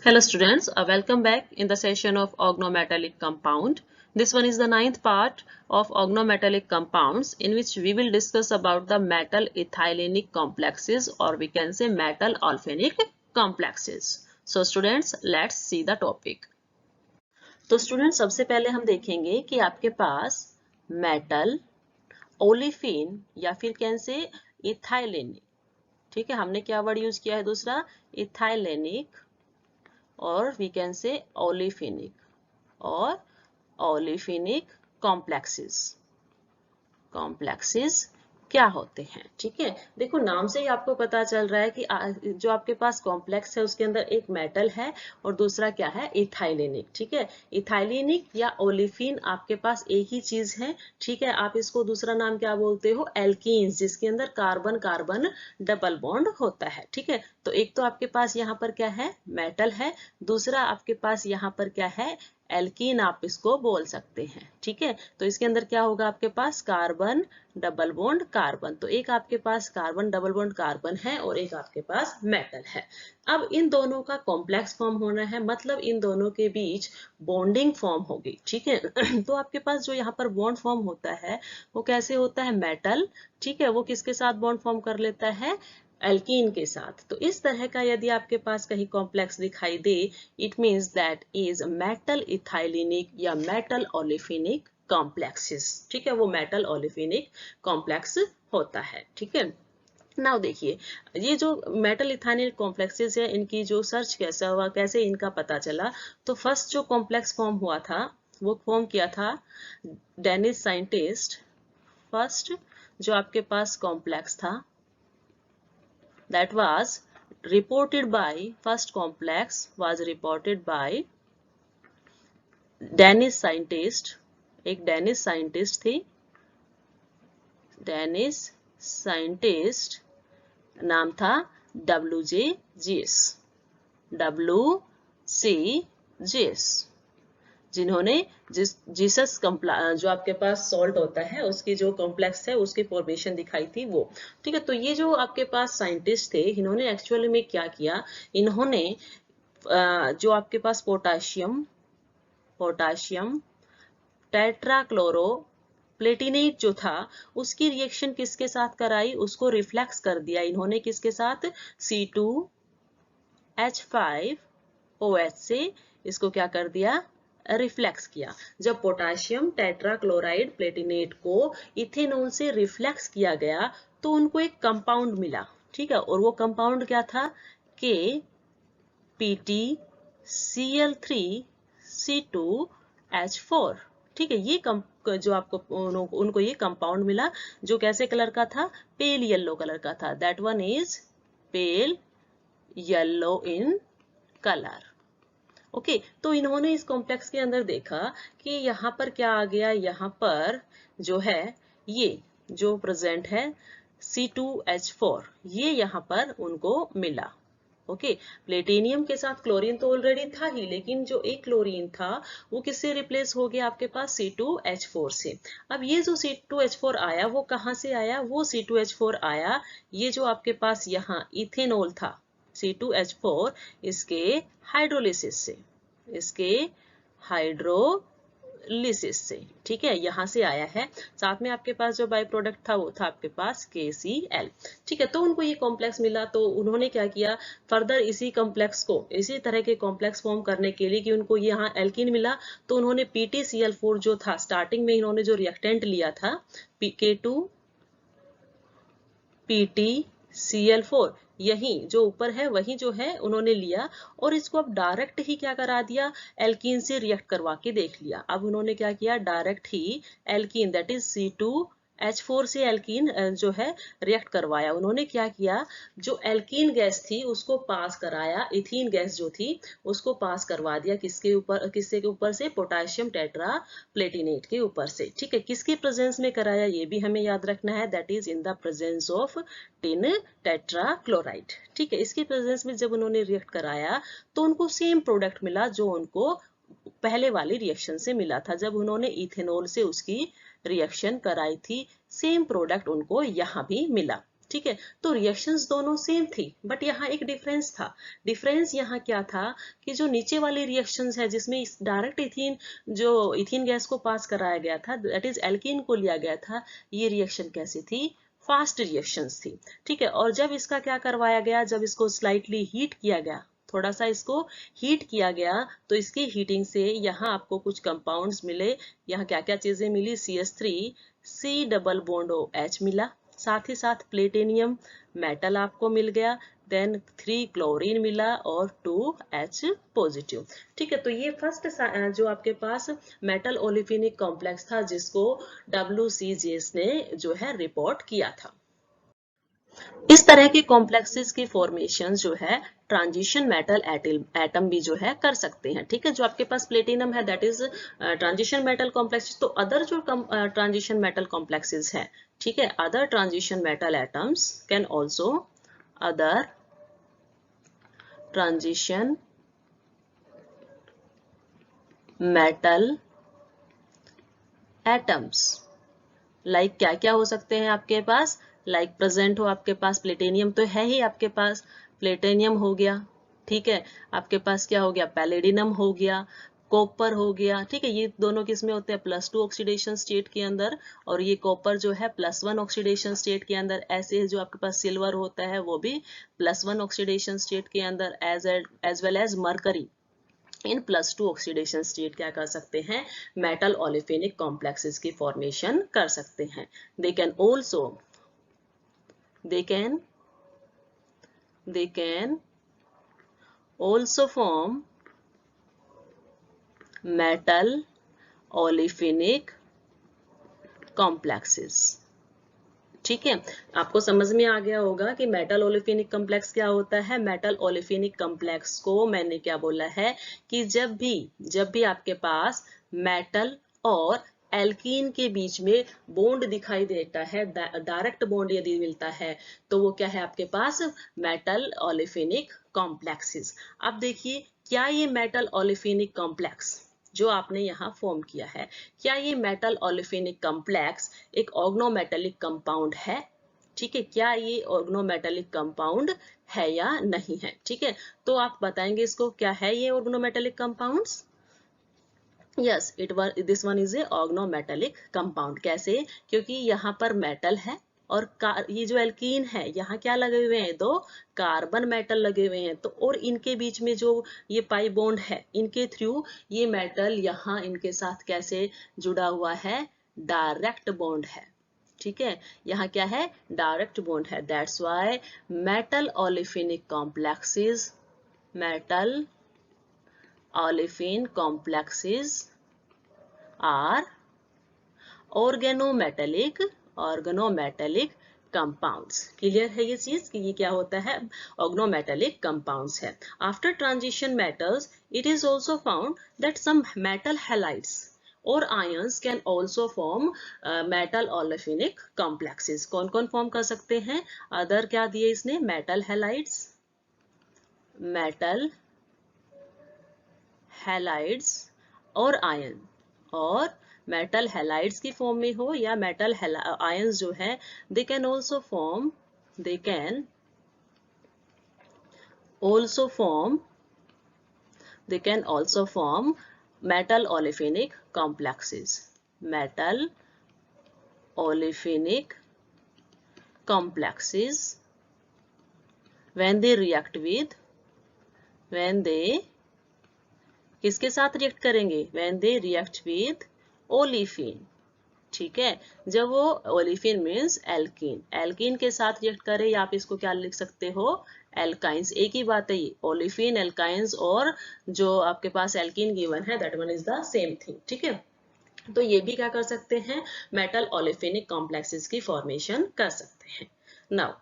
Hello students, welcome back in the session of organometallic compound. This one is the ninth part of organometallic compounds in which we will discuss about the metal ethylenic complexes, or we can say metal alphenic complexes. So students, let's see the topic. तो students, सबसे पहले हम देखेंगे कि आपके पास metal, olefin या फिर कैसे इथाइलेनिक, ठीक है, हमने क्या वर्ड यूज किया है दूसरा, इथाइलेनिक, और we can say olefinic or olefinic complexes क्या होते हैं। ठीक है, देखो नाम से ही आपको पता चल रहा है कि जो आपके पास कॉम्प्लेक्स है उसके अंदर एक मेटल है और दूसरा क्या है, इथाइलेनिक। ठीक है, इथाइलेनिक या ओलिफिन आपके पास एक ही चीज है। ठीक है, आप इसको दूसरा नाम क्या बोलते हो, एल्कीन्स, जिसके अंदर कार्बन कार्बन डबल बॉन्ड होता है। ठीक है, तो एक तो आपके पास यहाँ पर क्या है, मेटल है, दूसरा आपके पास यहाँ पर क्या है, एल्कीन आप इसको बोल सकते हैं। ठीक है, तो इसके अंदर क्या होगा, आपके पास कार्बन डबल बॉन्ड कार्बन, तो एक आपके पास कार्बन डबल बॉन्ड कार्बन है और एक आपके पास मेटल है। अब इन दोनों का कॉम्प्लेक्स फॉर्म होना है, मतलब इन दोनों के बीच बॉन्डिंग फॉर्म होगी। ठीक है, तो आपके पास जो यहाँ पर बॉन्ड फॉर्म होता है वो कैसे होता है, मेटल, ठीक है, वो किसके साथ बॉन्ड फॉर्म कर लेता है, एल्कीन के साथ। तो इस तरह का यदि आपके पास कहीं कॉम्प्लेक्स दिखाई दे, it means that is metal ethylenic या मेटल ओलिफिनिक कॉम्प्लेक्सेस। ठीक है, वो मेटल ओलिफिनिक कॉम्प्लेक्स होता है। ठीक है, नाउ देखिए, ये जो मेटल इथाइलेनिक कॉम्प्लेक्सेस है, इनकी जो सर्च कैसा हुआ, कैसे इनका पता चला, तो फर्स्ट जो कॉम्प्लेक्स फॉर्म हुआ था वो फॉर्म किया था डेनिश साइंटिस्ट। फर्स्ट जो आपके पास कॉम्प्लेक्स था, that was reported by, first complex was reported by Danish scientist, एक डेनिश साइंटिस्ट थी, डेनिश साइंटिस्ट, नाम था WJ जेस, जिन्होंने जीसस जो आपके पास सॉल्ट होता है उसकी जो कॉम्प्लेक्स है उसकी फॉर्मेशन दिखाई थी वो। ठीक है, तो ये जो आपके पास साइंटिस्ट थे, इन्होंने एक्चुअली में क्या किया, इन्होंने जो आपके पास पोटाशियम टेट्राक्लोरो प्लेटिनेट जो था उसकी रिएक्शन किसके साथ कराई, उसको रिफ्लेक्स कर दिया इन्होंने, किसके साथ, C2H5OH से इसको क्या कर दिया, रिफ्लेक्स किया। जब पोटाशियम टेट्राक्लोराइड प्लेटिनेट को इथेनॉल से रिफ्लेक्स किया गया तो उनको एक कंपाउंड मिला। ठीक है, और वो कंपाउंड क्या था, KPtCl3C2H4। ठीक है, ये जो आपको उनको ये कंपाउंड मिला जो कैसे कलर का था, पेल येलो कलर का था, that one is pale yellow in colour. Okay, तो इन्होंने इस कॉम्प्लेक्स के अंदर देखा कि यहाँ पर क्या आ गया, यहाँ पर जो है ये जो प्रेजेंट है C2H4, ये यहाँ पर उनको मिला। ओके, प्लेटिनियम के साथ क्लोरीन तो ऑलरेडी था ही, लेकिन जो एक क्लोरीन था वो किससे रिप्लेस हो गया, आपके पास C2H4 से। अब ये जो C2H4 आया वो कहाँ से आया, वो C2H4 आया, ये जो आपके पास यहाँ इथेनॉल था C2H4, इसके हाइड्रोलिसिस से, इसके हाइड्रोलिसिस से। ठीक है, यहाँ से आया है। साथ में आपके पास जो बाई प्रोडक्ट था वो था आपके पास KCl। ठीक है, तो उनको ये कॉम्प्लेक्स मिला, तो उन्होंने क्या किया, फर्दर इसी कॉम्प्लेक्स को, इसी तरह के कॉम्प्लेक्स फॉर्म करने के लिए कि उनको यहाँ एल्कीन मिला, तो उन्होंने PtCl4 जो था, स्टार्टिंग में इन्होंने जो रिएक्टेंट लिया था K2PtCl4, यही जो ऊपर है वही जो है उन्होंने लिया, और इसको अब डायरेक्ट ही क्या करा दिया, एल्कीन से रिएक्ट करवा के देख लिया। अब उन्होंने क्या किया, direct he alkene that is C2H4 से एल्कीन जो है रिएक्ट करवाया। उन्होंने क्या किया, जो एल्कीन गैस थी उसको पास कराया, इथीन गैस जो थी उसको पास करवा दिया, किसके ऊपर, किसके के ऊपर से, पोटाशियम टेट्रा प्लेटिनेट के ऊपर से। ठीक है, किसके प्रेजेंस में कराया ये भी हमें याद रखना है, that is in the presence of tin tetrachloride. ठीक है, इसके प्रेजेंस में जब उन्होंने रिएक्ट कराया तो उनको सेम प्रोडक्ट मिला जो उनको पहले वाली रिएक्शन से मिला था, जब उन्होंने इथेनॉल से उसकी रिएक्शन कराई थी, सेम प्रोडक्ट उनको यहाँ भी मिला। ठीक है। तो रिएक्शंस दोनों सेम थी, बट यहाँ एक डिफरेंस था। डिफरेंस यहाँ क्या था कि जो नीचे वाली रिएक्शंस है जिसमें डायरेक्ट इथीन, जो इथीन गैस को पास कराया गया था, दैट इज एल्कीन को लिया गया था, ये रिएक्शन कैसी थी, फास्ट रिएक्शंस थी। ठीक है। और जब इसका क्या करवाया गया, जब इसको स्लाइटली हीट किया गया, थोड़ा सा इसको हीट किया गया, तो इसकी हीटिंग से यहाँ आपको कुछ कंपाउंड्स मिले। यहाँ क्या क्या चीजें मिली, CH3 C double bond OH मिला, साथ ही साथ प्लेटिनियम मेटल आपको मिल गया, देन 3 क्लोरीन मिला और 2H पॉजिटिव। ठीक है। तो ये फर्स्ट जो आपके पास मेटल ओलिफिनिक कॉम्प्लेक्स था जिसको WCGS ने जो है रिपोर्ट किया था। इस तरह के कॉम्प्लेक्सेस की फॉर्मेशन जो है ट्रांजिशन मेटल एटम भी जो है कर सकते हैं। ठीक है। जो आपके पास प्लेटिनम है that is transition metal complex. तो अदर जो ट्रांजिशन मेटल कॉम्प्लेक्सेस है, ठीक है, other transition metal atoms can also, other transition metal atoms like क्या क्या हो सकते हैं आपके पास, लाइक प्रेजेंट हो आपके पास, प्लेटिनियम तो है ही आपके पास, प्लेटिनियम हो गया। ठीक है। आपके पास क्या हो गया, पैलेडिनम हो गया, कॉपर हो गया। ठीक है। ये दोनों किस में होते हैं, +2 ऑक्सीडेशन स्टेट के अंदर, और ये कॉपर जो है +1 ऑक्सीडेशन स्टेट के अंदर। ऐसे जो आपके पास सिल्वर होता है वो भी +1 ऑक्सीडेशन स्टेट के अंदर, एज वेल एज मरकरी इन +2 ऑक्सीडेशन स्टेट क्या कर सकते हैं, मेटल ओलिफिनिक कॉम्प्लेक्सेस की फॉर्मेशन कर सकते हैं। दे can also, they can also form metal olefinic complexes। ठीक है। आपको समझ में आ गया होगा कि मेटल ओलिफिनिक कॉम्प्लेक्स क्या होता है। मेटल ओलिफिनिक कॉम्प्लेक्स को मैंने क्या बोला है कि जब भी आपके पास मेटल और एल्कीन के बीच में बॉन्ड दिखाई देता है, डायरेक्ट बॉन्ड यदि मिलता है, तो वो क्या है आपके पास, मेटल ओलिफिनिक कॉम्प्लेक्सेस। अब देखिए, क्या ये मेटल ओलिफिनिक कॉम्प्लेक्स जो आपने यहाँ फॉर्म किया है, क्या ये मेटल ओलिफिनिक कॉम्प्लेक्स एक ऑर्गेनोमेटेलिक कंपाउंड है। ठीक है। क्या ये ऑर्गेनोमेटेलिक कंपाउंड है या नहीं है। ठीक है। तो आप बताएंगे इसको, क्या है ये organometallic compounds. Yes, this one is a organometallic compound. कैसे, क्योंकि यहाँ पर मेटल है और ये जो एल्कीन है यहाँ क्या लगे हुए हैं, 2 कार्बन मेटल लगे हुए हैं। तो और इनके बीच में जो ये पाई बॉन्ड है, इनके थ्रू ये मेटल यहाँ इनके साथ कैसे जुड़ा हुआ है, डायरेक्ट बॉन्ड है। ठीक है। यहाँ क्या है, डायरेक्ट बॉन्ड है। That's why metal olefinic complexes, metal olefin complexes are organometallic compounds। Clear है ये चीज कि ये क्या होता है, organometallic compounds है। After transition metals, it is also found that some metal halides or ions can also form metal olefinic complexes। कौन कौन फॉर्म कर सकते हैं, अदर क्या दिए इसने, metal halides, metal हैलाइड्स और आयन, और मेटल हैलाइड्स की फॉर्म में हो या मेटल आयंस जो है, they can also form metal olefinic complexes, metal olefinic complexes when they react with, किसके साथ रिएक्ट करेंगे, when they react with olefin। ठीक है। जब वो ओलिफिन मीन्स एल्कीन, एल्कीन के साथ रिएक्ट करे, या आप इसको क्या लिख सकते हो, एल्काइंस। एक ही बात है ये, ओलिफिन, एल्काइंस और जो आपके पास एल्कीन गिवन है that one is the same thing. ठीक है। तो ये भी क्या कर सकते हैं, मेटल ओलिफिनिक कॉम्प्लेक्सेस की फॉर्मेशन कर सकते हैं। नाउ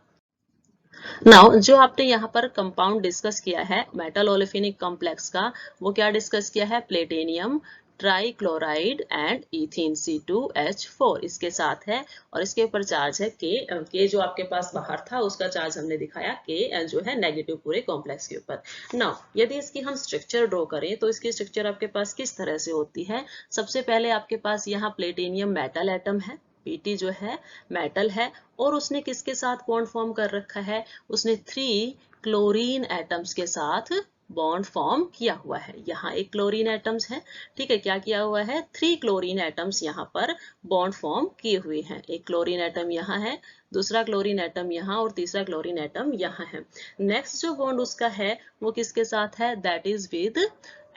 जो आपने यहाँ पर कंपाउंड डिस्कस किया है मेटल ओलिफिनिक कॉम्प्लेक्स का, वो क्या डिस्कस किया है, platinum trichloride and ethene C2H4 इसके साथ है, और इसके ऊपर चार्ज है के जो आपके पास बाहर था उसका चार्ज हमने दिखाया, के जो है नेगेटिव पूरे कॉम्प्लेक्स के ऊपर। नाउ यदि इसकी हम स्ट्रक्चर ड्रॉ करें तो इसकी स्ट्रक्चर आपके पास किस तरह से होती है। सबसे पहले आपके पास यहाँ प्लेटिनियम मेटल एटम है, Pt जो है मेटल है और उसने किसके साथ बॉन्ड फॉर्म कर रखा है, उसने 3 क्लोरीन एटम्स के साथ बॉन्ड फॉर्म किया हुआ है। यहाँ एक क्लोरीन एटम्स है, ठीक है, क्या किया हुआ है, 3 क्लोरीन एटम्स यहाँ पर बॉन्ड फॉर्म किए हुए हैं। एक क्लोरीन एटम यहाँ है, दूसरा क्लोरीन एटम यहाँ और तीसरा क्लोरीन एटम यहाँ है। नेक्स्ट जो बॉन्ड उसका है वो किसके साथ है, that is with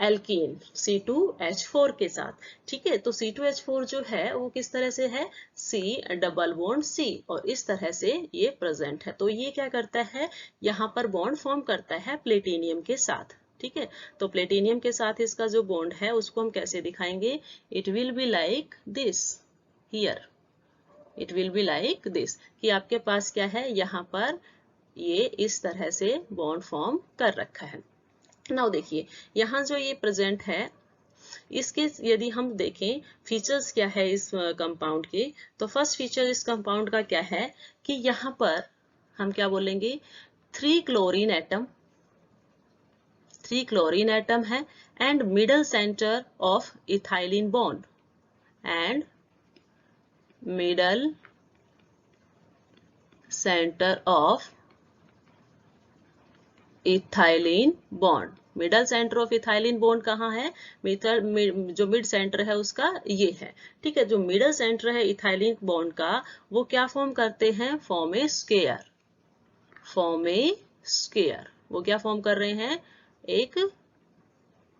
alkene C2H4 के साथ, ठीक है। तो C2H4 जो है वो किस तरह से है, C डबल बॉन्ड C, और इस तरह से ये प्रेजेंट है। तो ये क्या करता है, यहाँ पर बॉन्ड फॉर्म करता है प्लेटिनियम के साथ, ठीक है। तो प्लेटिनियम के साथ इसका जो बॉन्ड है उसको हम कैसे दिखाएंगे, it will be like this here, it will be like this, कि आपके पास क्या है, यहाँ पर ये इस तरह से बॉन्ड फॉर्म कर रखा है। नाउ देखिए यहाँ जो ये प्रेजेंट है, इसके यदि हम देखें फीचर्स क्या है इस कंपाउंड के, तो फर्स्ट फीचर इस कंपाउंड का क्या है कि यहाँ पर हम क्या बोलेंगे, 3 क्लोरीन एटम है and middle centre of ethylene bond, and middle centre of ethylene bond. Middle centre of ethylene bond कहाँ है, जो मिड सेंटर है उसका ये है, ठीक है। जो मिडल सेंटर है इथाइलिन बॉन्ड का वो क्या फॉर्म करते हैं, फॉर्म ए स्क्वायर, वो क्या फॉर्म कर रहे हैं, एक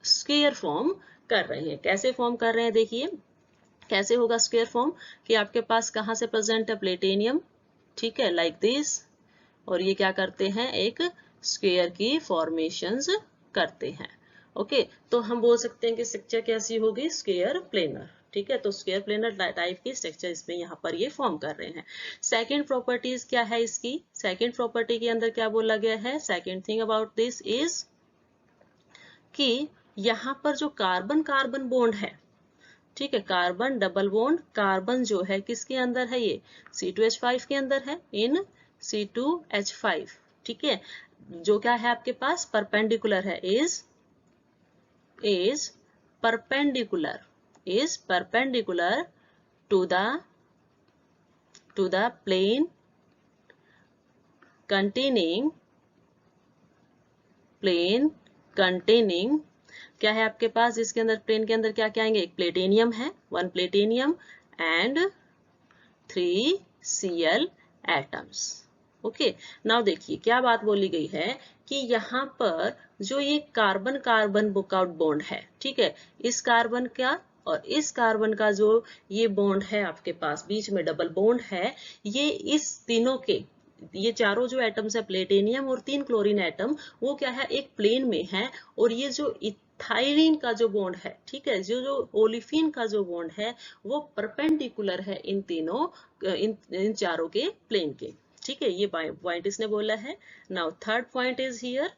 स्क्वायर फॉर्म कर रहे हैं। कैसे फॉर्म कर रहे हैं, देखिए कैसे होगा स्क्वायर फॉर्म, कि आपके पास कहाँ से प्रेजेंट है, प्लेटिनियम, ठीक है, लाइक दिस, और ये क्या करते हैं, एक स्क्वायर की फॉर्मेशंस करते हैं। ओके, तो हम बोल सकते हैं कि स्ट्रक्चर कैसी होगी, स्क्वायर प्लेनर, ठीक है। तो स्क्वायर प्लेनर टाइप की स्ट्रक्चर इसमें यहाँ पर ये फॉर्म कर रहे हैं। सेकंड प्रॉपर्टीज क्या है इसकी, सेकंड प्रॉपर्टी के अंदर क्या बोला गया है, second thing about this is कि यहाँ पर जो कार्बन कार्बन बॉन्ड है, ठीक है, कार्बन डबल बॉन्ड कार्बन जो है किसके अंदर है, ये C2H5 के अंदर है, इन C2H5, ठीक है, जो क्या है आपके पास परपेंडिकुलर है, is perpendicular to the plane containing क्या है आपके पास, इसके अंदर प्लेन के अंदर क्या क्या आएंगे, एक प्लेटिनियम है, 1 platinum and 3 Cl atoms. Okay, now देखिए क्या बात बोली गई है कि यहाँ पर जो ये कार्बन कार्बन बुकआउट बॉन्ड है, ठीक है, इस कार्बन का और इस कार्बन का जो ये बॉन्ड है आपके पास बीच में डबल बॉन्ड है, ये इस तीनों के, ये चारों जो एटम्स है प्लेटिनियम और 3 क्लोरीन एटम, वो क्या है एक प्लेन में है, और ये जो इथाइलिन का जो बॉन्ड है, ठीक है, जो ओलिफिन का जो बॉन्ड है वो परपेंडिकुलर है इन तीनों इन चारों के प्लेन के, ठीक है, ये पॉइंट इसने बोला है। Now third point is here,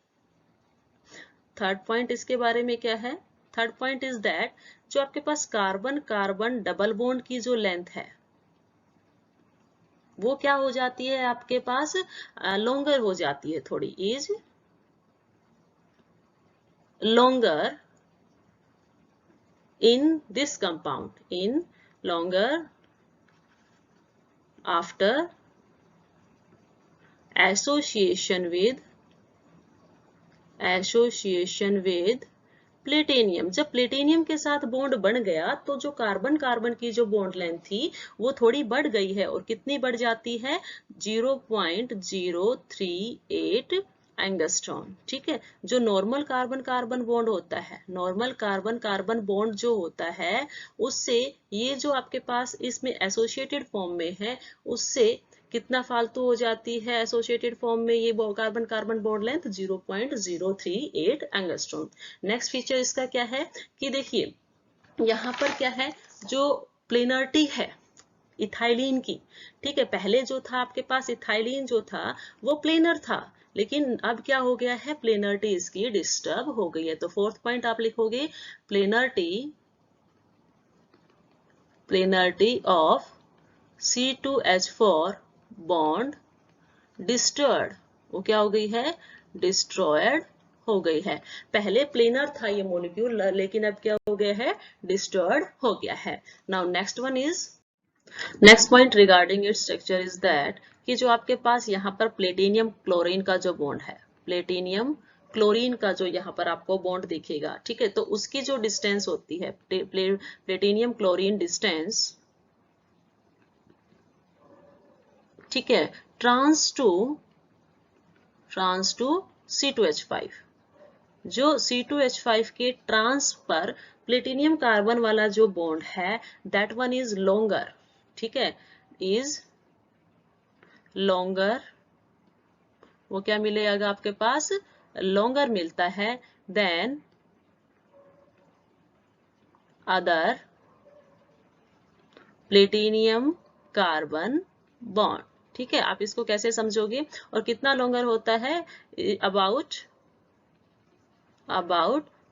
third point इसके बारे में क्या है, थर्ड पॉइंट इज दैट जो आपके पास कार्बन कार्बन डबल बॉन्ड की जो लेंथ है वो क्या हो जाती है आपके पास, लॉन्गर हो जाती है, थोड़ी is longer in this compound, in longer after association with platinum. जब प्लेटिनियम के साथ बॉन्ड बन गया तो जो कार्बन कार्बन की जो बॉन्ड लेंथ थी वो थोड़ी बढ़ गई है, और कितनी बढ़ जाती है, 0.038 एंगस्ट्रॉम, ठीक है। जो नॉर्मल कार्बन कार्बन बॉन्ड होता है, नॉर्मल कार्बन कार्बन बॉन्ड जो होता है उससे ये जो आपके पास इसमें एसोसिएटेड फॉर्म में है उससे कितना फालतू हो जाती है, एसोसिएटेड फॉर्म में ये carbon carbon bond length 0.038 angstrom. Next feature इसका क्या है कि देखिए यहाँ पर क्या है, जो प्लेनरिटी है इथाइलिन की, ठीक है, पहले जो था आपके पास इथाइलिन जो था वो प्लेनर था, लेकिन अब क्या हो गया है, प्लेनरिटी इसकी डिस्टर्ब हो गई है। तो फोर्थ पॉइंट आप लिखोगे, planarity of C2H4 bond disturbed, वो क्या हो गई है, डिस्ट्रॉयड हो गई है। पहले प्लेनर था ये मॉलिक्यूल, लेकिन अब क्या हो गया है, डिस्टर्ड हो गया है। Now next one is next point regarding its structure is that कि जो आपके पास यहाँ पर प्लेटिनियम क्लोरीन का जो बॉन्ड है, प्लेटिनियम क्लोरीन का जो यहाँ पर आपको बॉन्ड दिखेगा, ठीक है, तो उसकी जो डिस्टेंस होती है प्लेटिनियम क्लोरीन डिस्टेंस, ठीक है, ट्रांस टू C2H5, जो C2H5 के ट्रांस पर प्लेटिनियम कार्बन वाला जो बॉन्ड है दैट वन इज लॉन्गर, ठीक है, इज लॉन्गर, वो क्या मिलेगा आपके पास, लॉन्गर मिलता है then other platinum carbon bond, ठीक है। आप इसको कैसे समझोगे और कितना लॉन्गर होता है, अबाउट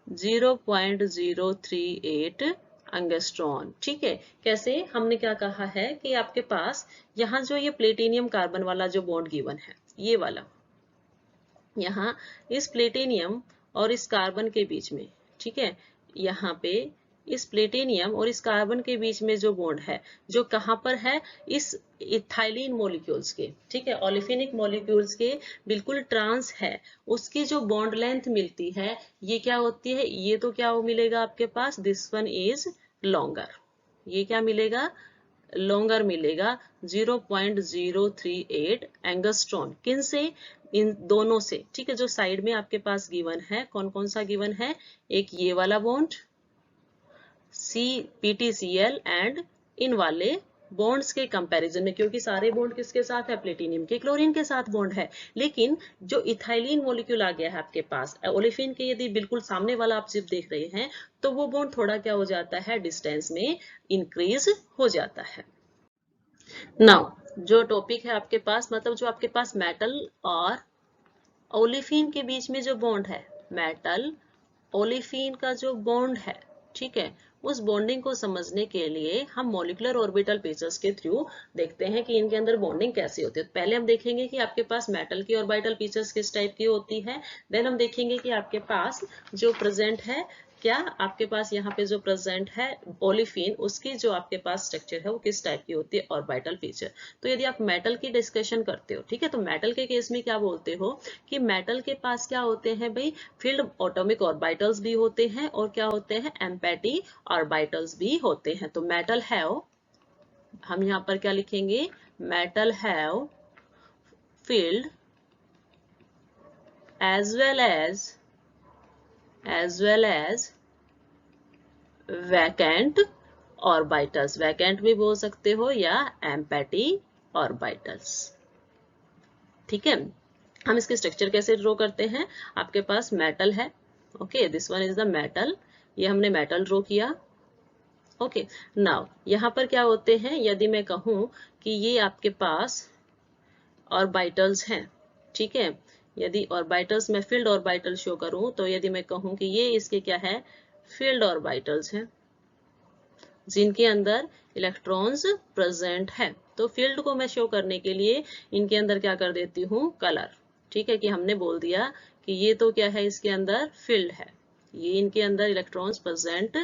0.038 एंगस्ट्रॉन, ठीक है। कैसे, हमने क्या कहा है कि आपके पास यहाँ जो ये प्लेटिनियम कार्बन वाला जो बॉन्ड गिवन है, ये वाला, यहाँ इस प्लेटिनियम और इस कार्बन के बीच में, ठीक है, यहाँ पे इस प्लेटिनियम और इस कार्बन के बीच में जो बॉन्ड है, जो कहाँ पर है, इस इथाइलिन मॉलिक्यूल्स के, ठीक है, ओलिफिनिक मॉलिक्यूल्स के बिल्कुल ट्रांस है, उसकी जो बॉन्ड लेंथ मिलती है ये क्या होती है, ये तो क्या मिलेगा आपके पास, दिस वन इज लॉन्गर, ये क्या मिलेगा, लॉन्गर मिलेगा 0.038 एंगस्ट्रॉन, किन से, इन दोनों से, ठीक है, जो साइड में आपके पास गिवन है, कौन कौन सा गिवन है, एक ये वाला बॉन्ड PTCl एंड इन वाले बॉन्ड्स के कंपैरिजन में, क्योंकि सारे बॉन्ड किसके साथ है, प्लेटिनियम के क्लोरीन के साथ बॉन्ड है, लेकिन जो इथाइलिन मॉलिक्यूल आ गया है आपके पास ओलेफिन के, यदि बिल्कुल सामने वाला आप सिर्फ देख रहे हैं तो वो बॉन्ड थोड़ा क्या हो जाता है, डिस्टेंस में इंक्रीज हो जाता है। नाउ जो टॉपिक है आपके पास, मतलब जो आपके पास मेटल और ओलेफिन के बीच में जो बॉन्ड है, मेटल ओलेफिन का जो बॉन्ड है, ठीक है, उस बॉन्डिंग को समझने के लिए हम मॉलिक्यूलर ऑर्बिटल पेचेस के थ्रू देखते हैं कि इनके अंदर बॉन्डिंग कैसे होती है। पहले हम देखेंगे कि आपके पास मेटल की ऑर्बिटल पेचेस किस टाइप की होती है, देन हम देखेंगे कि आपके पास जो प्रेजेंट है, क्या आपके पास यहाँ पे जो प्रेजेंट है ओलिफिन, उसकी जो आपके पास स्ट्रक्चर है वो किस टाइप की होती है, ऑर्बिटल फीचर। तो यदि आप मेटल की डिस्कशन करते हो, ठीक है, तो मेटल के केस में क्या बोलते हो कि मेटल के पास क्या होते हैं भाई, फील्ड एटॉमिक ऑर्बिटल्स भी होते हैं और क्या होते हैं, एम्पैटी ऑर्बिटल्स भी होते हैं। तो मेटल हैव, हम यहाँ पर क्या लिखेंगे, metal have field as well as vacant orbitals, vacant भी बोल सकते हो या एम्पैटी ऑर्बिटल्स, ठीक है। हम इसके स्ट्रक्चर कैसे ड्रॉ करते हैं, आपके पास मेटल है, okay, this one is the metal, ये हमने मेटल ड्रॉ किया, ओके। नाउ यहाँ पर क्या होते हैं, यदि मैं कहूँ कि ये आपके पास ऑर्बिटल्स हैं, ठीक है, यदि ऑर्बिटल्स में फील्ड ऑर्बिटल शो करूं, तो यदि मैं कहूं कि ये इसके क्या है, फील्ड ऑर्बिटल्स हैं जिनके अंदर इलेक्ट्रॉन्स प्रेजेंट है, तो फील्ड को मैं शो करने के लिए इनके अंदर क्या कर देती हूँ, कलर, ठीक है, कि हमने बोल दिया कि ये तो क्या है, इसके अंदर फील्ड है, ये इनके अंदर इलेक्ट्रॉन्स प्रेजेंट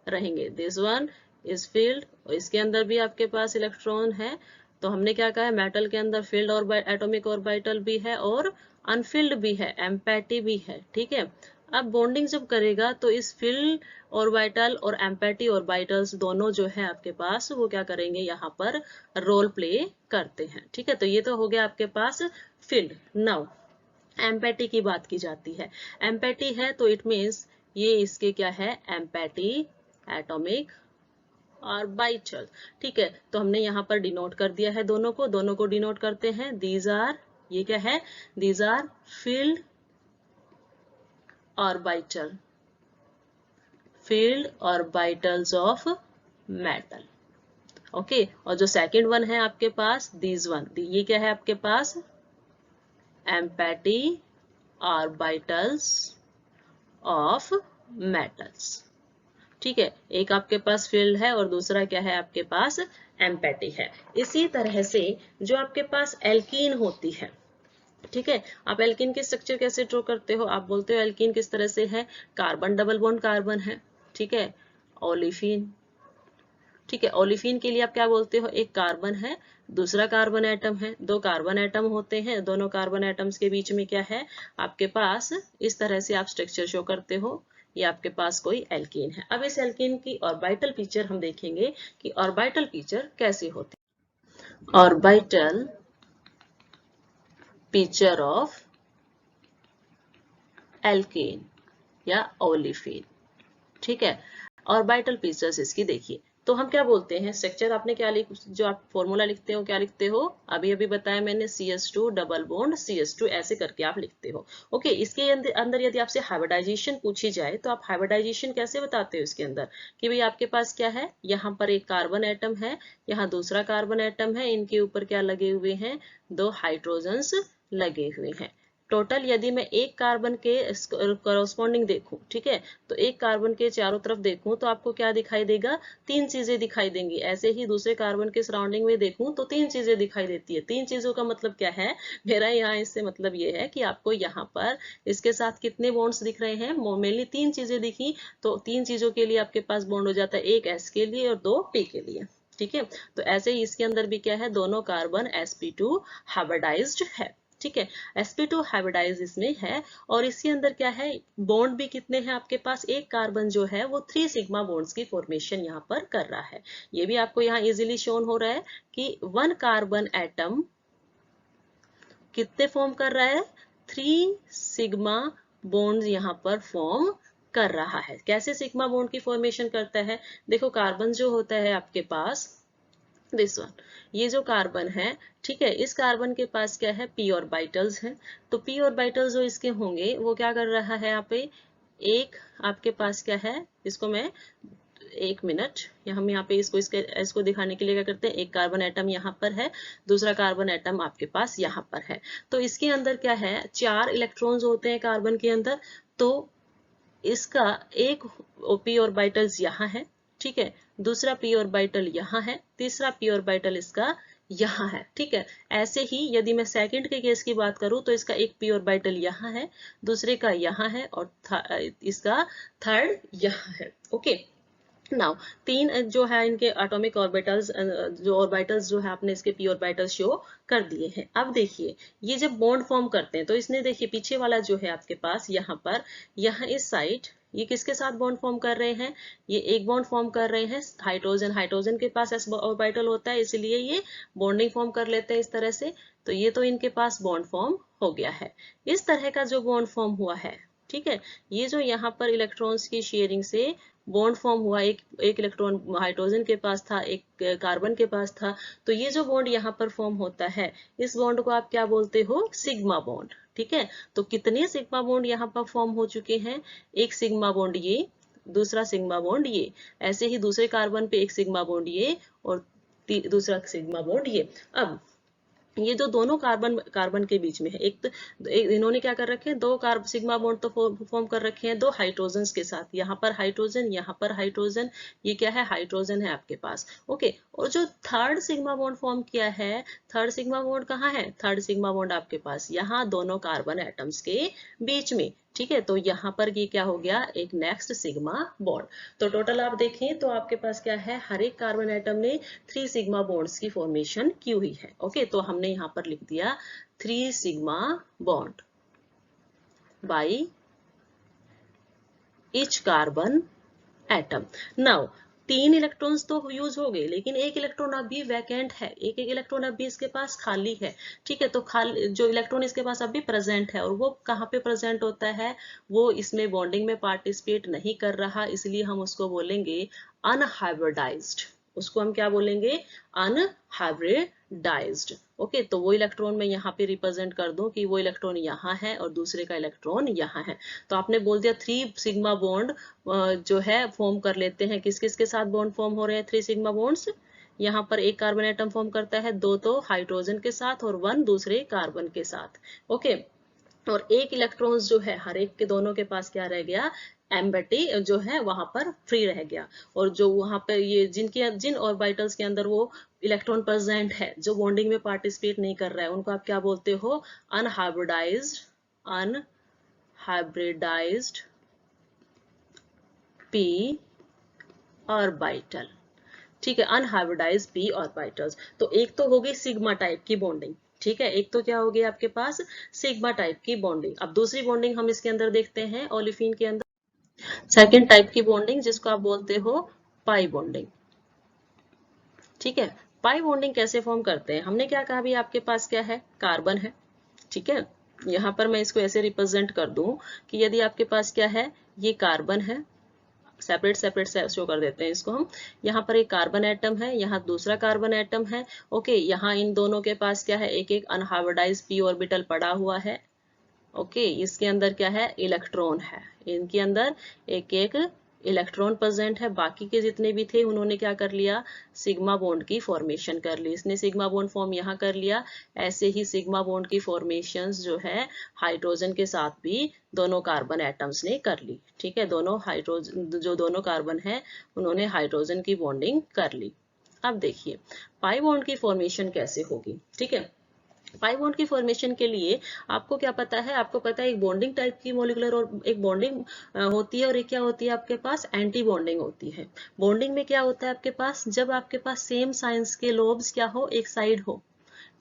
रहेंगे, दिस वन इज फील्ड, और इसके अंदर भी आपके पास इलेक्ट्रॉन है, तो हमने क्या कहा है, मेटल के अंदर फील्ड और एटॉमिक ऑर्बिटल भी है और अनफिल्ड भी है, एम्पैटी भी है, ठीक है। अब बॉन्डिंग जब करेगा तो इस फील्ड ऑर्बिटल और एम्पैटी ऑर्बिटल्स दोनों जो है आपके पास, वो क्या करेंगे, यहाँ पर रोल प्ले करते हैं, ठीक है। तो ये तो हो गया आपके पास फील्ड। नाउ एम्पैटी की बात की जाती है, एम्पैटी है तो इट मीन्स ये इसके क्या है, एम्पैटी एटॉमिक ऑर्बिटल, ठीक है। तो हमने यहाँ पर डिनोट कर दिया है, दोनों को डिनोट करते हैं, दीज आर, ये क्या है, these are filled orbital, filled orbitals of metal, okay. और जो सेकंड वन है आपके पास, दीज वन, ये क्या है आपके पास, एम्पैटी ऑर्बिटल्स ऑफ मेटल्स, ठीक है, एक आपके पास फील्ड है और दूसरा क्या है आपके पास, एम्पैटी है। इसी तरह से जो आपके पास एल्कीन होती है, ठीक है, आप एल्कीन के स्ट्रक्चर कैसे ड्रॉ करते हो, आप बोलते हो एल्कीन किस तरह से है, कार्बन डबल बॉन्ड कार्बन है, ठीक है, ओलिफिन, ठीक है। ओलिफिन के लिए आप क्या बोलते हो, एक कार्बन है, दूसरा कार्बन एटम है, दो कार्बन एटम होते हैं, दोनों कार्बन एटम्स के बीच में क्या है आपके पास, इस तरह से आप स्ट्रक्चर शो करते हो, ये आपके पास कोई एल्कीन है। अब इस एल्कीन की ऑर्बिटल पिक्चर हम देखेंगे कि ऑर्बिटल पिक्चर कैसे होती है। ऑर्बिटल पिक्चर ऑफ एल्केन या ओलिफिन, ठीक है। ऑर्बिटल पिक्चर्स इसकी देखिए, तो हम क्या बोलते हैं, स्ट्रक्चर आपने क्या लिख, जो आप फॉर्मूला लिखते हो क्या लिखते हो, अभी अभी बताया मैंने, CH2 डबल बॉन्ड CH2 ऐसे करके आप लिखते हो। ओके, इसके अंदर यदि आपसे हाइब्रिडाइजेशन पूछी जाए तो आप हाइब्रिडाइजेशन कैसे बताते हो इसके अंदर, कि भाई आपके पास क्या है, यहाँ पर एक कार्बन एटम है, यहाँ दूसरा कार्बन एटम है, इनके ऊपर क्या लगे हुए हैं, दो हाइड्रोजन्स लगे हुए हैं। टोटल यदि मैं एक कार्बन के करस्पॉन्डिंग देखूं, ठीक है, तो एक कार्बन के चारों तरफ देखूं तो आपको क्या दिखाई देगा, तीन चीजें दिखाई देंगी। ऐसे ही दूसरे कार्बन के सराउंडिंग में देखूं तो तीन चीजें दिखाई देती है। तीन चीजों का मतलब क्या है, मेरा यहाँ इससे मतलब ये है कि आपको यहाँ पर इसके साथ कितने बॉन्ड्स दिख रहे हैं, मेनली तीन चीजें दिखी, तो तीन चीजों के लिए आपके पास बॉन्ड हो जाता है, एक S के लिए और दो P के लिए, ठीक है। तो ऐसे ही इसके अंदर भी क्या है, दोनों कार्बन sp2 हाइब्रिडाइज्ड है, ठीक है। sp2 हाइब्रिडाइज इसमें है, और इसके अंदर क्या है, बॉन्ड भी कितने हैं आपके पास, एक कार्बन जो है वो 3 सिग्मा बॉन्ड्स की फॉर्मेशन यहाँ पर कर रहा है। ये भी आपको यहाँ इजीली शोन हो रहा है कि वन कार्बन एटम कितने फॉर्म कर रहा है, 3 सिग्मा बॉन्ड्स यहाँ पर फॉर्म कर रहा है। कैसे सिग्मा बॉन्ड की फॉर्मेशन करता है, देखो कार्बन जो होता है आपके पास, दिस वन, ये जो कार्बन है, ठीक है, इस कार्बन के पास क्या है, p ऑर्बिटल्स हैं। तो p ऑर्बिटल्स जो इसके होंगे वो क्या कर रहा है यहाँ पे, एक आपके पास क्या है, इसको मैं एक मिनट, हम यहाँ पे इसको दिखाने के लिए क्या करते हैं, एक कार्बन एटम यहाँ पर है, दूसरा कार्बन एटम आपके पास यहाँ पर है, तो इसके अंदर क्या है, 4 इलेक्ट्रॉन्स होते हैं कार्बन के अंदर। तो इसका एक p ऑर्बिटल्स यहाँ है, ठीक है, दूसरा p ऑर्बिटल यहाँ है, तीसरा p ऑर्बिटल इसका यहाँ है, ठीक है। ऐसे ही यदि मैं सेकंड के केस की बात करूं तो इसका एक p ऑर्बिटल यहाँ है, दूसरे का यहाँ है, और इसका थर्ड यहाँ है। ओके, नाउ तीन जो है इनके एटॉमिक ऑर्बिटल्स, जो ऑर्बिटल्स जो है आपने इसके p ऑर्बिटल्स शो कर दिए हैं। अब देखिए ये जब बॉन्ड फॉर्म करते हैं तो इसने, देखिए पीछे वाला जो है आपके पास यहाँ पर, यहाँ इस साइड ये किसके साथ बॉन्ड फॉर्म कर रहे हैं, ये एक बॉन्ड फॉर्म कर रहे हैं हाइड्रोजन, हाइड्रोजन के पास s ऑर्बिटल होता है, इसलिए ये बॉन्डिंग फॉर्म कर लेते हैं इस तरह से। तो ये तो इनके पास बॉन्ड फॉर्म हो गया है। इस तरह का जो बॉन्ड फॉर्म हुआ है, ठीक है, ये जो यहाँ पर इलेक्ट्रॉन्स की शेयरिंग से बॉन्ड फॉर्म हुआ, एक इलेक्ट्रॉन हाइड्रोजन के पास था, एक कार्बन के पास था, तो ये जो बॉन्ड यहाँ पर फॉर्म होता है, इस बॉन्ड को आप क्या बोलते हो, सिग्मा बॉन्ड, ठीक है। तो कितने सिग्मा बॉन्ड यहाँ पर फॉर्म हो चुके हैं, एक सिग्मा बॉन्ड ये, दूसरा सिग्मा बॉन्ड ये, ऐसे ही दूसरे कार्बन पे एक सिग्मा बॉन्ड ये, और दूसरा सिग्मा बॉन्ड ये। अब ये जो दोनों कार्बन कार्बन के बीच में है, इन्होंने क्या कर रखे हैं, दो सिग्मा बॉन्ड तो फॉर्म कर रखे हैं दो हाइड्रोजन्स के साथ, यहाँ पर हाइड्रोजन, यहाँ पर हाइड्रोजन, ये क्या है, हाइड्रोजन है आपके पास। ओके, और जो थर्ड सिग्मा बॉन्ड फॉर्म किया है, थर्ड सिग्मा बॉन्ड कहाँ है, थर्ड सिग्मा बॉन्ड आपके पास यहाँ दोनों कार्बन एटम्स के बीच में, ठीक है। तो यहाँ पर ये क्या हो गया, एक नेक्स्ट सिग्मा बॉन्ड। तो टोटल आप देखें तो आपके पास क्या है, हर एक कार्बन एटम ने 3 सिग्मा बॉन्ड्स की फॉर्मेशन की हुई है। ओके, तो हमने यहाँ पर लिख दिया 3 sigma bond by each carbon atom. Now 3 electrons तो यूज हो गए, लेकिन एक इलेक्ट्रॉन अभी वैकेंट है, एक इलेक्ट्रॉन अभी इसके पास खाली है, ठीक है। तो खाली जो इलेक्ट्रॉन इसके पास अभी प्रेजेंट है, और वो कहाँ पे प्रेजेंट होता है, वो इसमें बॉन्डिंग में पार्टिसिपेट नहीं कर रहा, इसलिए हम उसको बोलेंगे अनहाइब्रिडाइज्ड। उसको हम क्या बोलेंगे, अनहाइब्रिडाइज्ड। ओके, तो वो इलेक्ट्रॉन मैं यहाँ पे रिप्रेजेंट कर दूं कि वो इलेक्ट्रॉन यहाँ है और दूसरे का इलेक्ट्रॉन यहाँ है। तो आपने बोल दिया 3 सिग्मा बॉन्ड जो है फॉर्म कर लेते हैं, किस किस के साथ बॉन्ड फॉर्म हो रहे हैं, 3 सिग्मा बॉन्ड्स, यहाँ पर एक कार्बन एटम फॉर्म करता है, दो तो हाइड्रोजन के साथ और 1 दूसरे कार्बन के साथ। ओके, और एक इलेक्ट्रॉन्स जो है हर एक के दोनों के पास क्या रह गया, एम्बटी जो है वहां पर फ्री रह गया, और जो वहां पर ये जिन ऑर्बिटल्स के अंदर वो इलेक्ट्रॉन प्रेजेंट है जो बॉन्डिंग में पार्टिसिपेट नहीं कर रहा है, उनको आप क्या बोलते हो, अनहाइब्रिडाइज्ड, अनहाइब्रिडाइज्ड p ऑर्बिटल, ठीक है, अनहाइब्रिडाइज्ड पी ऑर्बिटल्स। तो एक तो हो गई सिग्मा टाइप की बॉन्डिंग, ठीक है, एक तो क्या हो गई आपके पास सिग्मा टाइप की बॉन्डिंग। अब दूसरी बॉन्डिंग हम इसके अंदर देखते हैं ओलिफिन के अंदर, सेकेंड टाइप की बॉन्डिंग जिसको आप बोलते हो पाई बॉन्डिंग। ठीक है, पाई बॉन्डिंग कैसे फॉर्म करते हैं, हमने क्या कहा, भी आपके पास क्या है, कार्बन है। ठीक है, यहाँ पर मैं इसको ऐसे रिप्रेजेंट कर दूं कि यदि आपके पास क्या है, ये कार्बन है, सेपरेट सेपरेट से शो कर देते हैं इसको हम। यहाँ पर एक कार्बन एटम है, यहाँ दूसरा कार्बन एटम है। ओके, यहाँ इन दोनों के पास क्या है, एक एक अनहाइब्रिडाइज्ड पी ऑर्बिटल पड़ा हुआ है। ओके, इसके अंदर क्या है, इलेक्ट्रॉन है, इनके अंदर एक एक इलेक्ट्रॉन प्रेजेंट है। बाकी के जितने भी थे उन्होंने क्या कर लिया, सिग्मा बॉन्ड की फॉर्मेशन कर ली, इसने सिग्मा बॉन्ड फॉर्म यहाँ कर लिया। ऐसे ही सिग्मा बॉन्ड की फॉर्मेशंस जो है हाइड्रोजन के साथ भी दोनों कार्बन एटम्स ने कर ली। ठीक है, दोनों हाइड्रोजन, जो दोनों कार्बन है उन्होंने हाइड्रोजन की बॉन्डिंग कर ली। अब देखिए पाई बॉन्ड की फॉर्मेशन कैसे होगी। ठीक है, पाई बॉन्ड की फॉर्मेशन के लिए आपको क्या पता है, आपको पता है एक बॉन्डिंग टाइप की मोलिकुलर और एक बॉन्डिंग होती है, और एक क्या होती है आपके पास, एंटी बॉन्डिंग होती है। बॉन्डिंग में क्या होता है आपके पास, जब आपके पास सेम साइंस के लोब्स क्या हो, एक साइड हो।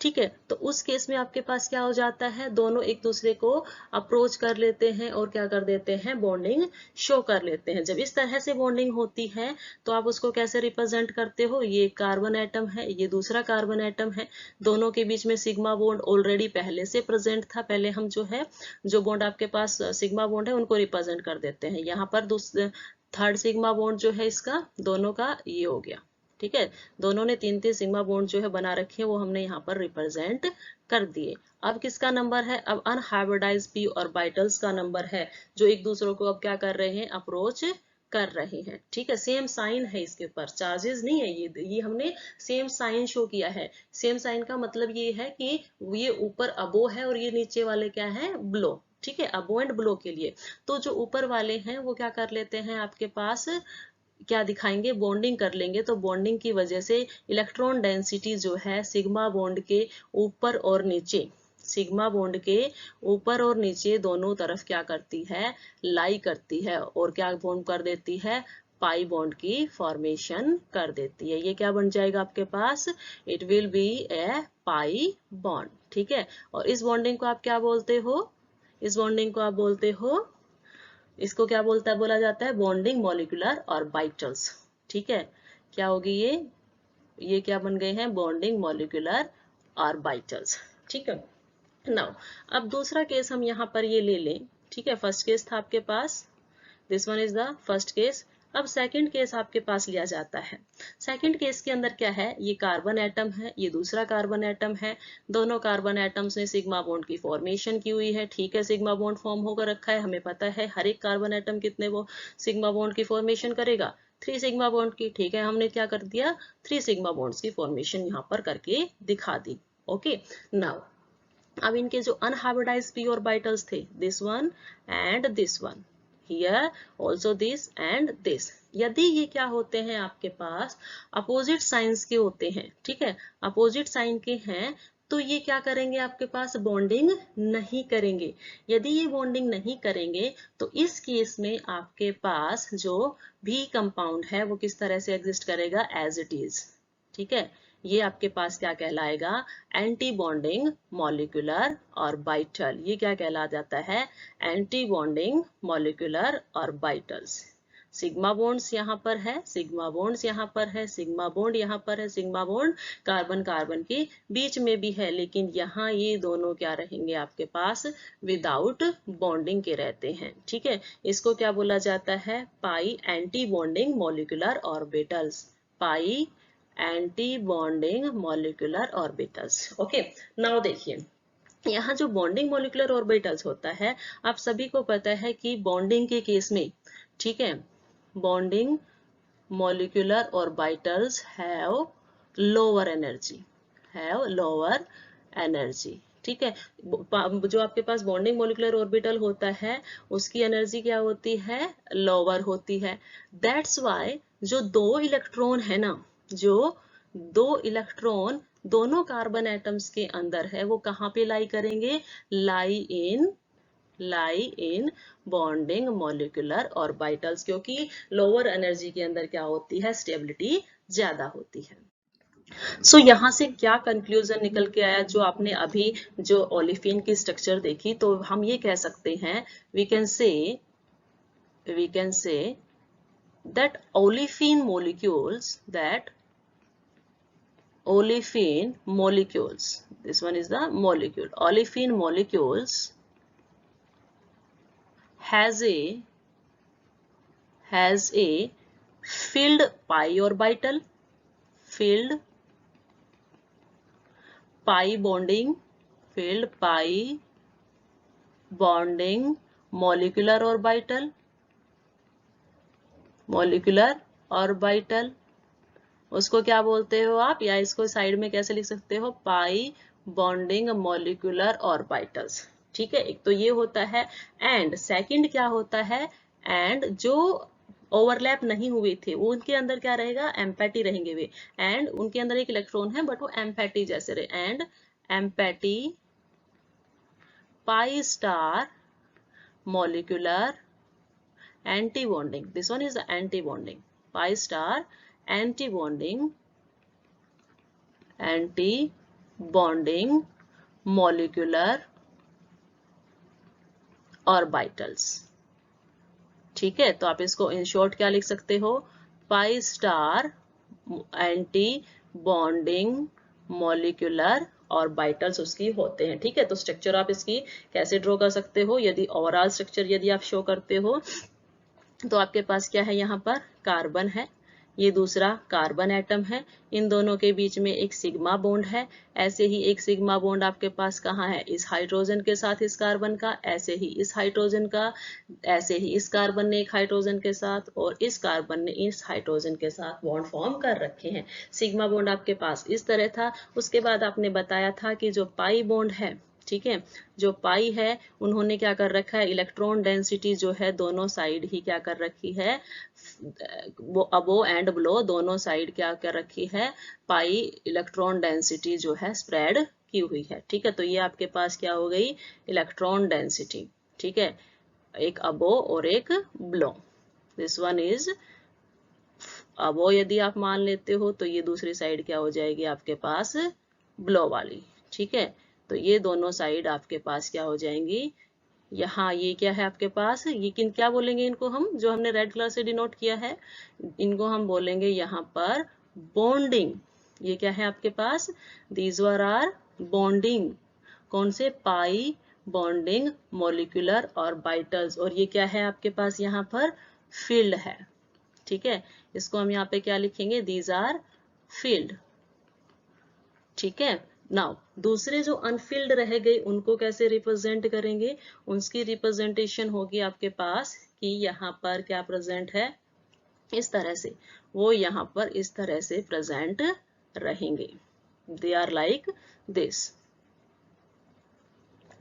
ठीक है, तो उस केस में आपके पास क्या हो जाता है, दोनों एक दूसरे को अप्रोच कर लेते हैं और क्या कर देते हैं, बॉन्डिंग शो कर लेते हैं। जब इस तरह से बॉन्डिंग होती है तो आप उसको कैसे रिप्रेजेंट करते हो, ये कार्बन एटम है, ये दूसरा कार्बन एटम है, दोनों के बीच में सिग्मा बॉन्ड ऑलरेडी पहले से प्रेजेंट था। पहले हम जो है, जो बॉन्ड आपके पास सिग्मा बॉन्ड है उनको रिप्रेजेंट कर देते हैं। यहाँ पर थर्ड सिग्मा बॉन्ड जो है इसका, दोनों का ये हो गया। ठीक है, दोनों ने तीन तीन सिग्मा बॉन्ड जो है बना रखे हैं, वो हमने यहाँ पर रिप्रेजेंट कर दिए। अब किसका नंबर है, अब अनहाइब्रिडाइज्ड पी ऑर्बिटल्स का नंबर है, जो एक दूसरे को अब क्या कर रहे हैं, अप्रोच कर रहे हैं। ठीक है, सेम साइन है इसके ऊपर, चार्जेस नहीं है, ये हमने सेम साइन शो किया है। सेम साइन का मतलब ये है कि ये ऊपर अबो है और ये नीचे वाले क्या है, ब्लो। ठीक है, अबो एंड ब्लो के लिए तो जो ऊपर वाले हैं वो क्या कर लेते हैं, आपके पास क्या दिखाएंगे, बॉन्डिंग कर लेंगे। तो बॉन्डिंग की वजह से इलेक्ट्रॉन डेंसिटी जो है सिग्मा बॉन्ड के ऊपर और नीचे, सिग्मा बॉन्ड के ऊपर और नीचे दोनों तरफ क्या करती है, लाई करती है, और क्या बॉन्ड कर देती है, पाई बॉन्ड की फॉर्मेशन कर देती है। ये क्या बन जाएगा आपके पास, it will be a pi bond. ठीक है, और इस बॉन्डिंग को आप क्या बोलते हो, इस बॉन्डिंग को आप बोलते हो, इसको क्या बोला जाता है, बॉन्डिंग मॉलिक्यूलर ऑर्बिटल्स। ठीक है, क्या होगी ये क्या बन गए हैं, बॉन्डिंग मॉलिक्यूलर ऑर्बिटल्स। ठीक है, नाउ अब दूसरा केस हम यहाँ पर ये ले लें। ठीक है, फर्स्ट केस था आपके पास, this one is the first case. अब सेकंड केस आपके पास लिया जाता है। सेकंड केस के अंदर क्या है, ये कार्बन एटम है, ये दूसरा कार्बन एटम है, दोनों कार्बन एटम्स ने सिग्मा बॉन्ड की फॉर्मेशन की हुई है। ठीक है, सिग्मा बॉन्ड फॉर्म होकर रखा है, हमें पता है हर एक कार्बन एटम कितने वो सिग्मा बॉन्ड की फॉर्मेशन करेगा, 3 सिग्मा बॉन्ड की। ठीक है, हमने क्या कर दिया, 3 सिग्मा बॉन्ड्स की फॉर्मेशन यहाँ पर करके दिखा दी। ओके, नाउ अब इनके जो अनहाइब्रिडाइज्ड पी ऑर्बिटल्स थे, this one and this one, here also this and this, यदि ये क्या होते हैं आपके पास, अपोजिट साइंस के होते हैं। ठीक है, अपोजिट साइन के हैं तो ये क्या करेंगे, आपके पास बॉन्डिंग नहीं करेंगे। यदि ये बॉन्डिंग नहीं करेंगे तो इस केस में आपके पास जो भी कंपाउंड है वो किस तरह से एग्जिस्ट करेगा, एज इट इज। ठीक है, ये आपके पास क्या कहलाएगा, एंटी बॉन्डिंग मॉलिक्यूलर ऑर्बिटल। ये क्या कहला जाता है, anti bonding molecular orbitals. Sigma bonds यहाँ पर है, सिग्मा बॉन्ड्स यहाँ पर है, सिग्मा बॉन्ड यहाँ पर है, सिग्मा बॉन्ड कार्बन कार्बन के बीच में भी है, लेकिन यहाँ ये दोनों क्या रहेंगे आपके पास, विदाउट बॉन्डिंग के रहते हैं। ठीक है, इसको क्या बोला जाता है, pi anti bonding molecular orbitals, pi anti bonding molecular orbitals. Okay, now देखिए यहाँ जो बॉन्डिंग मॉलिक्यूलर ऑर्बिटल्स होता है, आप सभी को पता है कि बॉन्डिंग के केस में, ठीक है, bonding molecular orbitals have lower energy, have lower energy. ठीक है, जो आपके पास बॉन्डिंग मॉलिक्यूलर ऑर्बिटल होता है उसकी एनर्जी क्या होती है, लोअर होती है। दैट्स वाई जो दो इलेक्ट्रॉन है ना, जो दो इलेक्ट्रॉन दोनों कार्बन एटम्स के अंदर है, वो कहाँ पे लाई करेंगे, लाई इन लाई इन बॉन्डिंग मॉलिक्यूलर ऑर्बिटल्स, क्योंकि लोअर एनर्जी के अंदर क्या होती है, स्टेबिलिटी ज्यादा होती है। सो यहाँ से क्या कंक्लूजन निकल के आया, जो आपने अभी जो ओलिफिन की स्ट्रक्चर देखी, तो हम ये कह सकते हैं, we can say that olefin molecules, this one is the molecule, olefin molecules has a filled pi orbital, filled pi bonding molecular orbital, उसको क्या बोलते हो आप, या इसको साइड में कैसे लिख सकते हो, पाई बॉन्डिंग मॉलिक्यूलर ऑर्बिटल्स। ठीक है, एक तो ये होता है, एंड सेकंड क्या होता है, एंड जो ओवरलैप नहीं हुए थे वो उनके अंदर क्या रहेगा, एम्पैटी रहेंगे वे, एंड उनके अंदर एक इलेक्ट्रॉन है बट वो एम्पैटी जैसे रहे, and empty pi star molecular anti bonding, this one is the anti bonding, pi star anti bonding molecular orbitals. ठीक है, तो आप इसको इन शॉर्ट क्या लिख सकते हो, पाई star anti bonding molecular orbitals उसकी होते हैं। ठीक है, तो स्ट्रक्चर आप इसकी कैसे ड्रॉ कर सकते हो, यदि ओवरऑल स्ट्रक्चर यदि आप शो करते हो, तो आपके पास क्या है, यहाँ पर कार्बन है, ये दूसरा कार्बन एटम है, इन दोनों के बीच में एक सिग्मा बॉन्ड है, ऐसे ही एक सिग्मा बॉन्ड आपके पास कहाँ है, इस हाइड्रोजन के साथ इस कार्बन का, ऐसे ही इस हाइड्रोजन का, ऐसे ही इस कार्बन ने एक हाइड्रोजन के साथ, और इस कार्बन ने इस हाइड्रोजन के साथ बॉन्ड फॉर्म कर रखे हैं। सिग्मा बॉन्ड आपके पास इस तरह था। उसके बाद आपने बताया था कि जो पाई बॉन्ड है, ठीक है, जो पाई है उन्होंने क्या कर रखा है, इलेक्ट्रॉन डेंसिटी जो है दोनों साइड ही क्या कर रखी है, वो अबो एंड बिलो दोनों साइड क्या कर रखी है, पाई इलेक्ट्रॉन डेंसिटी जो है स्प्रेड की हुई है। ठीक है, तो ये आपके पास क्या हो गई, इलेक्ट्रॉन डेंसिटी। ठीक है, एक अबो और एक बिलो, दिस वन इज अबो यदि आप मान लेते हो, तो ये दूसरी साइड क्या हो जाएगी आपके पास, बिलो वाली। ठीक है, तो ये दोनों साइड आपके पास क्या हो जाएंगी, यहाँ ये क्या है आपके पास, ये किन क्या बोलेंगे इनको हम, जो हमने रेड कलर से डिनोट किया है, इनको हम बोलेंगे यहाँ पर बॉन्डिंग। ये क्या है आपके पास, दीज वर आर बॉन्डिंग, कौन से, पाई बॉन्डिंग मॉलिक्यूलर ऑर्बिटल्स, और ये क्या है आपके पास यहाँ पर, फील्ड है। ठीक है, इसको हम यहाँ पे क्या लिखेंगे, दीज आर फील्ड। ठीक है, नाउ दूसरे जो अनफिल्ड रह गए उनको कैसे रिप्रेजेंट करेंगे, उसकी रिप्रेजेंटेशन होगी आपके पास कि यहाँ पर क्या प्रेजेंट है, इस तरह से, वो यहाँ पर इस तरह से प्रेजेंट रहेंगे, they are like this,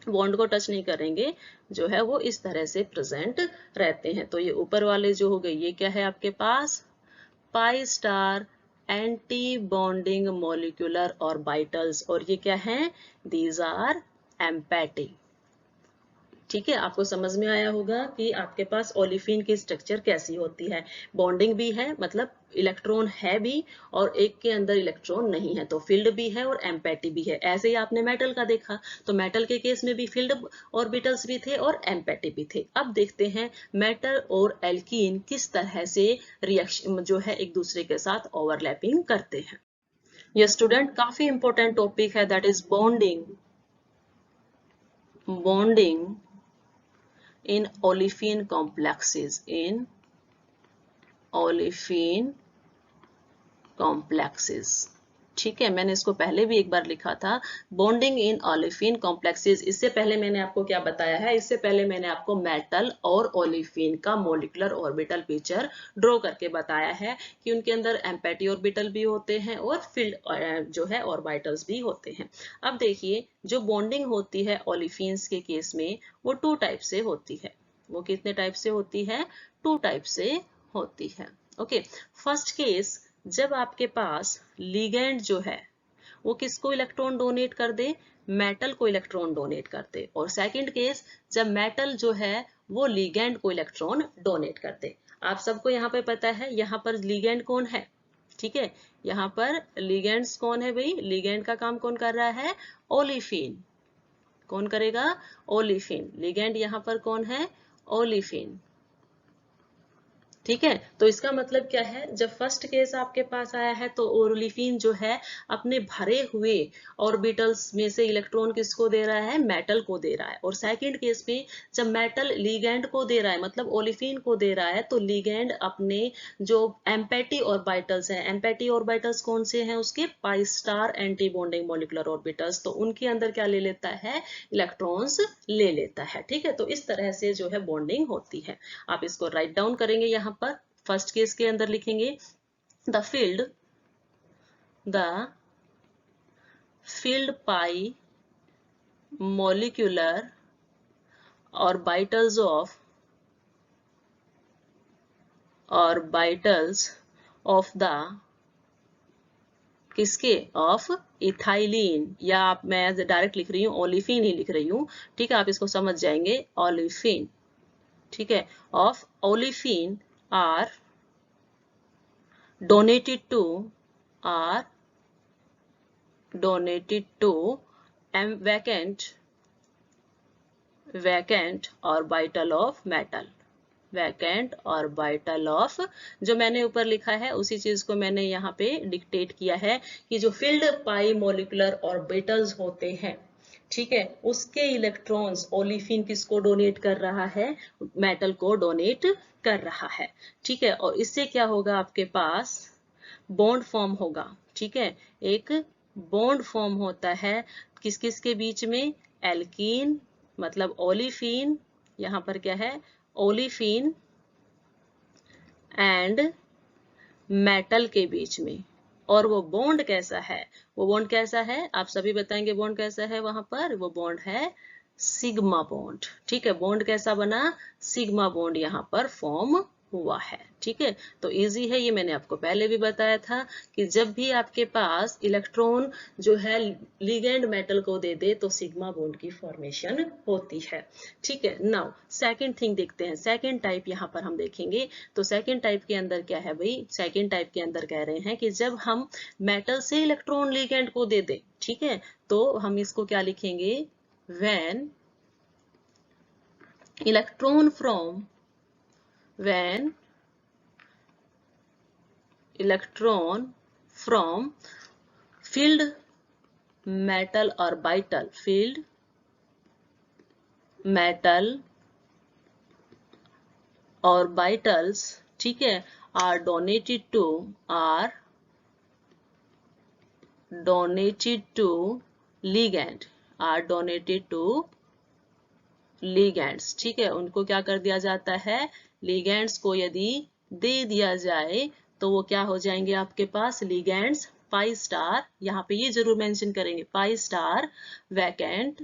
bond को टच नहीं करेंगे, जो है वो इस तरह से प्रेजेंट रहते हैं। तो ये ऊपर वाले जो हो गए, ये क्या है आपके पास, pi star anti bonding molecular orbitals, और ये क्या है, दीज आर एम्पैटी। ठीक है, आपको समझ में आया होगा कि आपके पास ओलिफिन की स्ट्रक्चर कैसी होती है, बॉन्डिंग भी है, मतलब इलेक्ट्रॉन है भी, और एक के अंदर इलेक्ट्रॉन नहीं है, तो फील्ड भी है और एम्पैटी भी है। ऐसे ही आपने मेटल का देखा, तो मेटल के केस में भी फील्ड ऑर्बिटल्स भी थे और एम्पैटी भी थे। अब देखते हैं मेटल और एल्कीन किस तरह से रिएक्शन जो है एक दूसरे के साथ ओवरलैपिंग करते हैं। ये स्टूडेंट काफी इंपॉर्टेंट टॉपिक है, that is bonding in olefin complexes, in olefin complexes। ठीक है, मैंने इसको पहले भी एक बार लिखा था, बॉन्डिंग इन ओलिफिन कॉम्प्लेक्सेस। इससे पहले मैंने आपको क्या बताया है, इससे पहले मैंने आपको मेटल और ओलिफिन का मॉलिक्यूलर ऑर्बिटल पिक्चर ड्रॉ करके बताया है कि उनके अंदर एम्पैटी ऑर्बिटल भी होते हैं और फील्ड जो है ऑर्बिटल्स भी होते हैं। अब देखिए, जो बॉन्डिंग होती है ओलिफिन्स के केस में, वो 2 टाइप से होती है। वो कितने टाइप से होती है, 2 टाइप से होती है। ओके, फर्स्ट केस, जब आपके पास लिगेंड जो है वो किसको इलेक्ट्रॉन डोनेट कर दे, मेटल को इलेक्ट्रॉन डोनेट करते, और सेकंड केस जब मेटल जो है वो लिगेंड को इलेक्ट्रॉन डोनेट करते। आप सबको यहाँ पे पता है यहाँ पर लिगेंड कौन है, ठीक है, यहाँ पर लिगेंड्स कौन है भाई, लिगेंड का काम कौन कर रहा है, ओलिफिन। कौन करेगा, ओलिफिन। लिगेंड यहाँ पर कौन है, ओलिफिन, ठीक है। तो इसका मतलब क्या है, जब फर्स्ट केस आपके पास आया है तो ओलिफिन जो है अपने भरे हुए ऑर्बिटल्स में से इलेक्ट्रॉन किसको दे रहा है, मेटल को दे रहा है। और सेकंड केस में जब मेटल लिगेंड को दे रहा है, मतलब ओलिफिन को दे रहा है, तो लिगेंड अपने जो एम्पैटी ऑर्बिटल्स हैं, एम्पैटी ऑर्बिटल्स कौन से हैं उसके, पाई star anti bonding molecular orbitals, तो उनके अंदर क्या ले लेता है, इलेक्ट्रॉन्स ले लेता है, ठीक है। तो इस तरह से जो है बॉन्डिंग होती है। आप इसको राइट डाउन करेंगे, यहाँ पर फर्स्ट केस के अंदर लिखेंगे the field pi molecular orbitals of the किसके, ऑफ इथाइलिन, या आप मैं डायरेक्ट लिख रही हूँ ओलिफिन ही लिख रही हूँ, ठीक है, आप इसको समझ जाएंगे, ओलिफिन, ठीक है, of olefin are donated to vacant orbital of metal, vacant orbital of, जो मैंने ऊपर लिखा है उसी चीज को मैंने यहाँ पे डिक्टेट किया है कि जो फील्ड पाई मॉलिक्यूलर ऑर्बिटल्स होते हैं, ठीक है, उसके इलेक्ट्रॉन्स ओलिफिन किसको डोनेट कर रहा है, मेटल को डोनेट कर रहा है, ठीक है। और इससे क्या होगा, आपके पास बॉन्ड फॉर्म होगा, ठीक है, एक बॉन्ड फॉर्म होता है किस किस के बीच में, एल्कीन मतलब ओलिफिन, यहाँ पर क्या है, ओलिफिन एंड मेटल के बीच में। और वो बॉन्ड कैसा है, वो बॉन्ड कैसा है, आप सभी बताएंगे बॉन्ड कैसा है, वहां पर वो बॉन्ड है सिग्मा बॉन्ड, ठीक है। बॉन्ड कैसा बना, सिग्मा बॉन्ड यहाँ पर फॉर्म हुआ है, ठीक है। तो इजी है, ये मैंने आपको पहले भी बताया था कि जब भी आपके पास इलेक्ट्रॉन जो है लिगेंड मेटल को दे दे तो सिग्मा बॉन्ड की फॉर्मेशन होती है, ठीक है। नाउ सेकंड थिंग देखते हैं, सेकंड टाइप यहाँ पर हम देखेंगे। तो सेकंड टाइप के अंदर क्या है भाई, सेकंड टाइप के अंदर कह रहे हैं कि जब हम मेटल से इलेक्ट्रॉन लिगेंड को दे दे, ठीक है, तो हम इसको क्या लिखेंगे, when electron from filled metal orbitals, ठीक है, are donated to ligands, ठीक है, उनको क्या कर दिया जाता है, ligands को यदि दे दिया जाए तो वो क्या हो जाएंगे आपके पास, ligands पाई स्टार, यहाँ पे ये जरूर मेंशन करेंगे, pi star vacant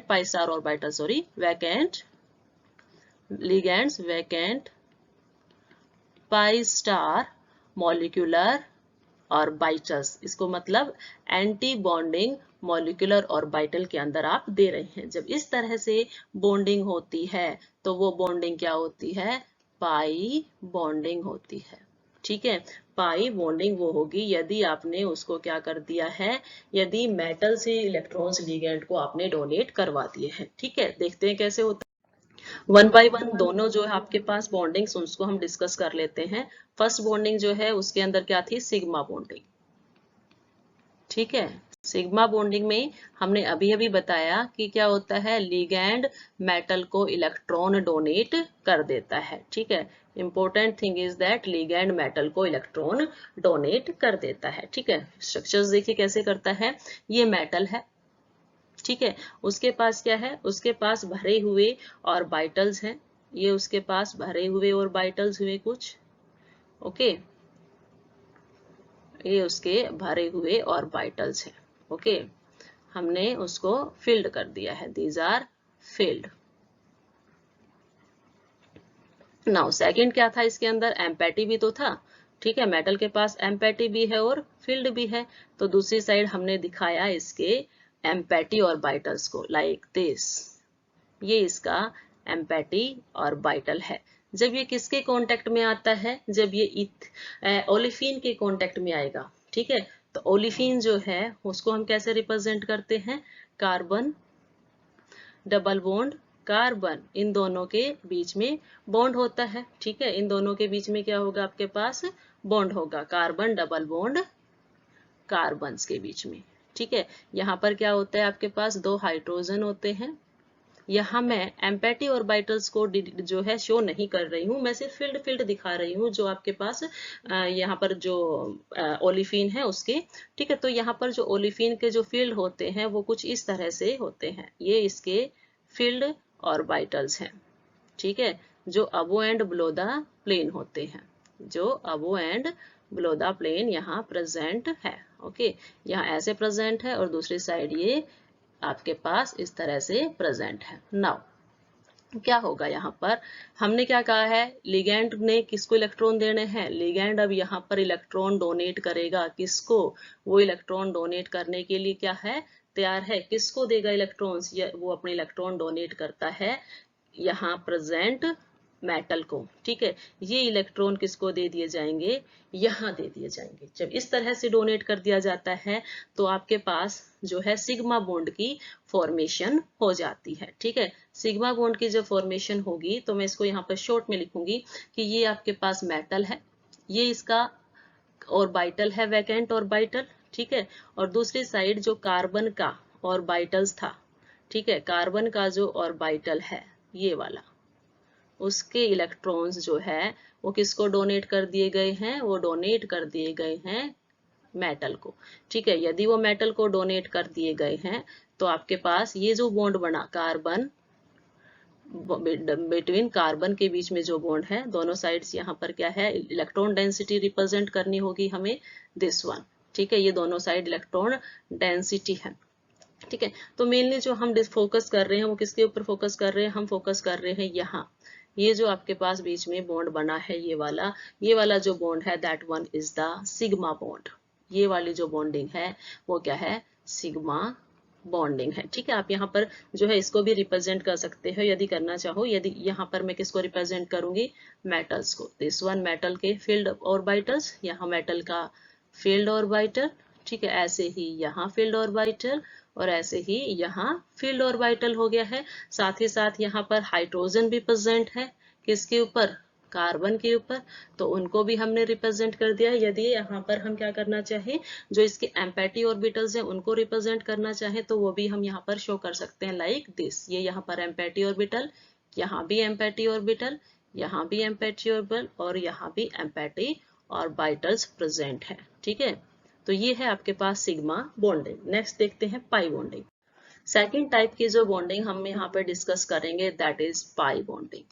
pi star orbital, sorry vacant ligands vacant पाई स्टार मॉलिक्यूलर ऑर्बिटल्स, इसको मतलब एंटी बॉन्डिंग मॉलिक्यूलर ऑर्बिटल के अंदर आप दे रहे हैं। जब इस तरह से बॉन्डिंग होती है तो वो बॉन्डिंग क्या होती है, पाई बॉन्डिंग होती है, ठीक है। पाई बॉन्डिंग वो होगी यदि आपने उसको क्या कर दिया है, यदि मेटल से इलेक्ट्रॉन्स लिगेंड को आपने डोनेट करवा दिए हैं, ठीक है। देखते हैं कैसे होता है, वन बाय वन दोनों जो है आपके पास बॉन्डिंग्स उसको हम डिस्कस कर लेते हैं। फर्स्ट बॉन्डिंग जो है उसके अंदर क्या थी, सिग्मा बॉन्डिंग, ठीक है। सिग्मा बॉन्डिंग में हमने अभी अभी बताया कि क्या होता है, लिगैंड मेटल को इलेक्ट्रॉन डोनेट कर देता है, ठीक है। Important thing is that ligand metal को इलेक्ट्रॉन डोनेट कर देता है, ठीक है। स्ट्रक्चर्स देखिए कैसे करता है, ये मेटल है, ठीक है, उसके पास क्या है, उसके पास भरे हुए ऑर्बिटल्स हैं, ये उसके पास भरे हुए ऑर्बिटल्स हुए कुछ, ओके, ये उसके भरे हुए ऑर्बिटल्स हैं, ओके, हमने उसको फिल्ड कर दिया है, these are filled. Now second क्या था इसके अंदर, एम्पैटी भी तो था, ठीक है, मेटल के पास एम्पैटी भी है और फील्ड भी है, तो दूसरी साइड हमने दिखाया इसके एम्पैटी ऑर्बिटल्स को लाइक दिस। ये इसका एम्पैटी ऑर्बिटल है। जब ये किसके कांटेक्ट में आता है, जब ये ओलिफिन के कांटेक्ट में आएगा, ठीक है, तो ओलिफिन जो है उसको हम कैसे रिप्रेजेंट करते हैं, कार्बन डबल बॉन्ड कार्बन, इन दोनों के बीच में बॉन्ड होता है, ठीक है, इन दोनों के बीच में क्या होगा, आपके पास बॉन्ड होगा, कार्बन डबल बॉन्ड कार्बन के बीच में, ठीक है। यहाँ पर क्या होता है, आपके पास दो हाइड्रोजन होते हैं। यहाँ मैं एम्पैटी ऑर्बिटल्स को जो है शो नहीं कर रही हूँ, मैं सिर्फ फील्ड दिखा रही हूँ जो आपके पास यहाँ पर जो ओलिफिन है उसके, ठीक है। तो यहाँ पर जो ओलिफिन के जो फील्ड होते हैं वो कुछ इस तरह से होते हैं, ये इसके फील्ड ऑर्बिटल्स हैं, ठीक है, जो अबो एंड बिलो द प्लेन होते हैं, जो अबो एंड बिलो द प्लेन यहाँ प्रेजेंट है। ओके, यहाँ ऐसे प्रेजेंट है और दूसरी साइड ये आपके पास इस तरह से प्रेजेंट है। नाउ क्या होगा, यहाँ पर हमने क्या कहा है, लिगैंड ने किसको इलेक्ट्रॉन देने हैं, लिगैंड अब यहाँ पर इलेक्ट्रॉन डोनेट करेगा, किसको, वो इलेक्ट्रॉन डोनेट करने के लिए क्या है, तैयार है, किसको देगा इलेक्ट्रॉन्स, वो अपने इलेक्ट्रॉन डोनेट करता है यहाँ प्रेजेंट मेटल को, ठीक है। ये इलेक्ट्रॉन किसको दे दिए जाएंगे, यहाँ दे दिए जाएंगे। जब इस तरह से डोनेट कर दिया जाता है तो आपके पास जो है सिग्मा बॉन्ड की फॉर्मेशन हो जाती है, ठीक है। सिग्मा बॉन्ड की जब फॉर्मेशन होगी तो मैं इसको यहाँ पर शॉर्ट में लिखूंगी कि ये आपके पास मेटल है, ये इसका ऑर्बिटल है, वैकेंट ऑर्बिटल, ठीक है, और दूसरी साइड जो कार्बन का ऑर्बिटल्स था, ठीक है, कार्बन का जो ऑर्बिटल है ये वाला, उसके इलेक्ट्रॉन्स जो है वो किसको डोनेट कर दिए गए हैं, वो डोनेट कर दिए गए हैं मेटल को, ठीक है। यदि वो मेटल को डोनेट कर दिए गए हैं तो आपके पास ये जो बॉन्ड बना कार्बन, बिटवीन कार्बन के बीच में जो बॉन्ड है, दोनों साइड्स यहाँ पर क्या है, इलेक्ट्रॉन डेंसिटी रिप्रेजेंट करनी होगी हमें, दिस वन, ठीक है, ये दोनों साइड इलेक्ट्रॉन डेंसिटी है, ठीक है। तो मेनली जो हम फोकस कर रहे हैं वो किसके ऊपर फोकस कर रहे हैं, हम फोकस कर रहे हैं यहाँ, ये जो आपके पास बीच में बॉन्ड बना है, ये वाला जो बॉन्ड है, that one is the sigma bond, ये वाली जो बॉन्डिंग है वो क्या है, सिग्मा बॉन्डिंग है, ठीक है। आप यहाँ पर जो है इसको भी रिप्रेजेंट कर सकते हो यदि करना चाहो, यदि यहाँ पर मैं किसको रिप्रेजेंट करूंगी, मेटल्स को, दिस वन मेटल के फील्ड ऑर्बिटल्स, यहाँ मेटल का फील्ड ऑर्बिटल, ठीक है, ऐसे ही यहाँ फील्ड ऑर्बिटल और ऐसे ही यहाँ फील्ड ऑर्बिटल हो गया है। साथ ही साथ यहाँ पर हाइड्रोजन भी प्रेजेंट है, किसके ऊपर, कार्बन के ऊपर, तो उनको भी हमने रिप्रेजेंट कर दिया। यदि यहाँ पर हम क्या करना चाहें, जो इसके एम्पैटी ऑर्बिटल्स हैं उनको रिप्रेजेंट करना चाहें तो वो भी हम यहाँ पर शो कर सकते हैं लाइक दिस, ये यहाँ पर एम्पैटी ऑर्बिटल, यहाँ भी एम्पैटी ऑर्बिटल, यहाँ भी एम्पैटी ऑर्बिटल और यहाँ भी एम्पैटी ऑर्बिटल्स प्रेजेंट है, ठीक है। तो ये है आपके पास सिग्मा बॉन्डिंग। नेक्स्ट देखते हैं पाई बॉन्डिंग। सेकेंड टाइप की जो बॉन्डिंग हम यहाँ पे डिस्कस करेंगे दैट इज पाई बॉन्डिंग।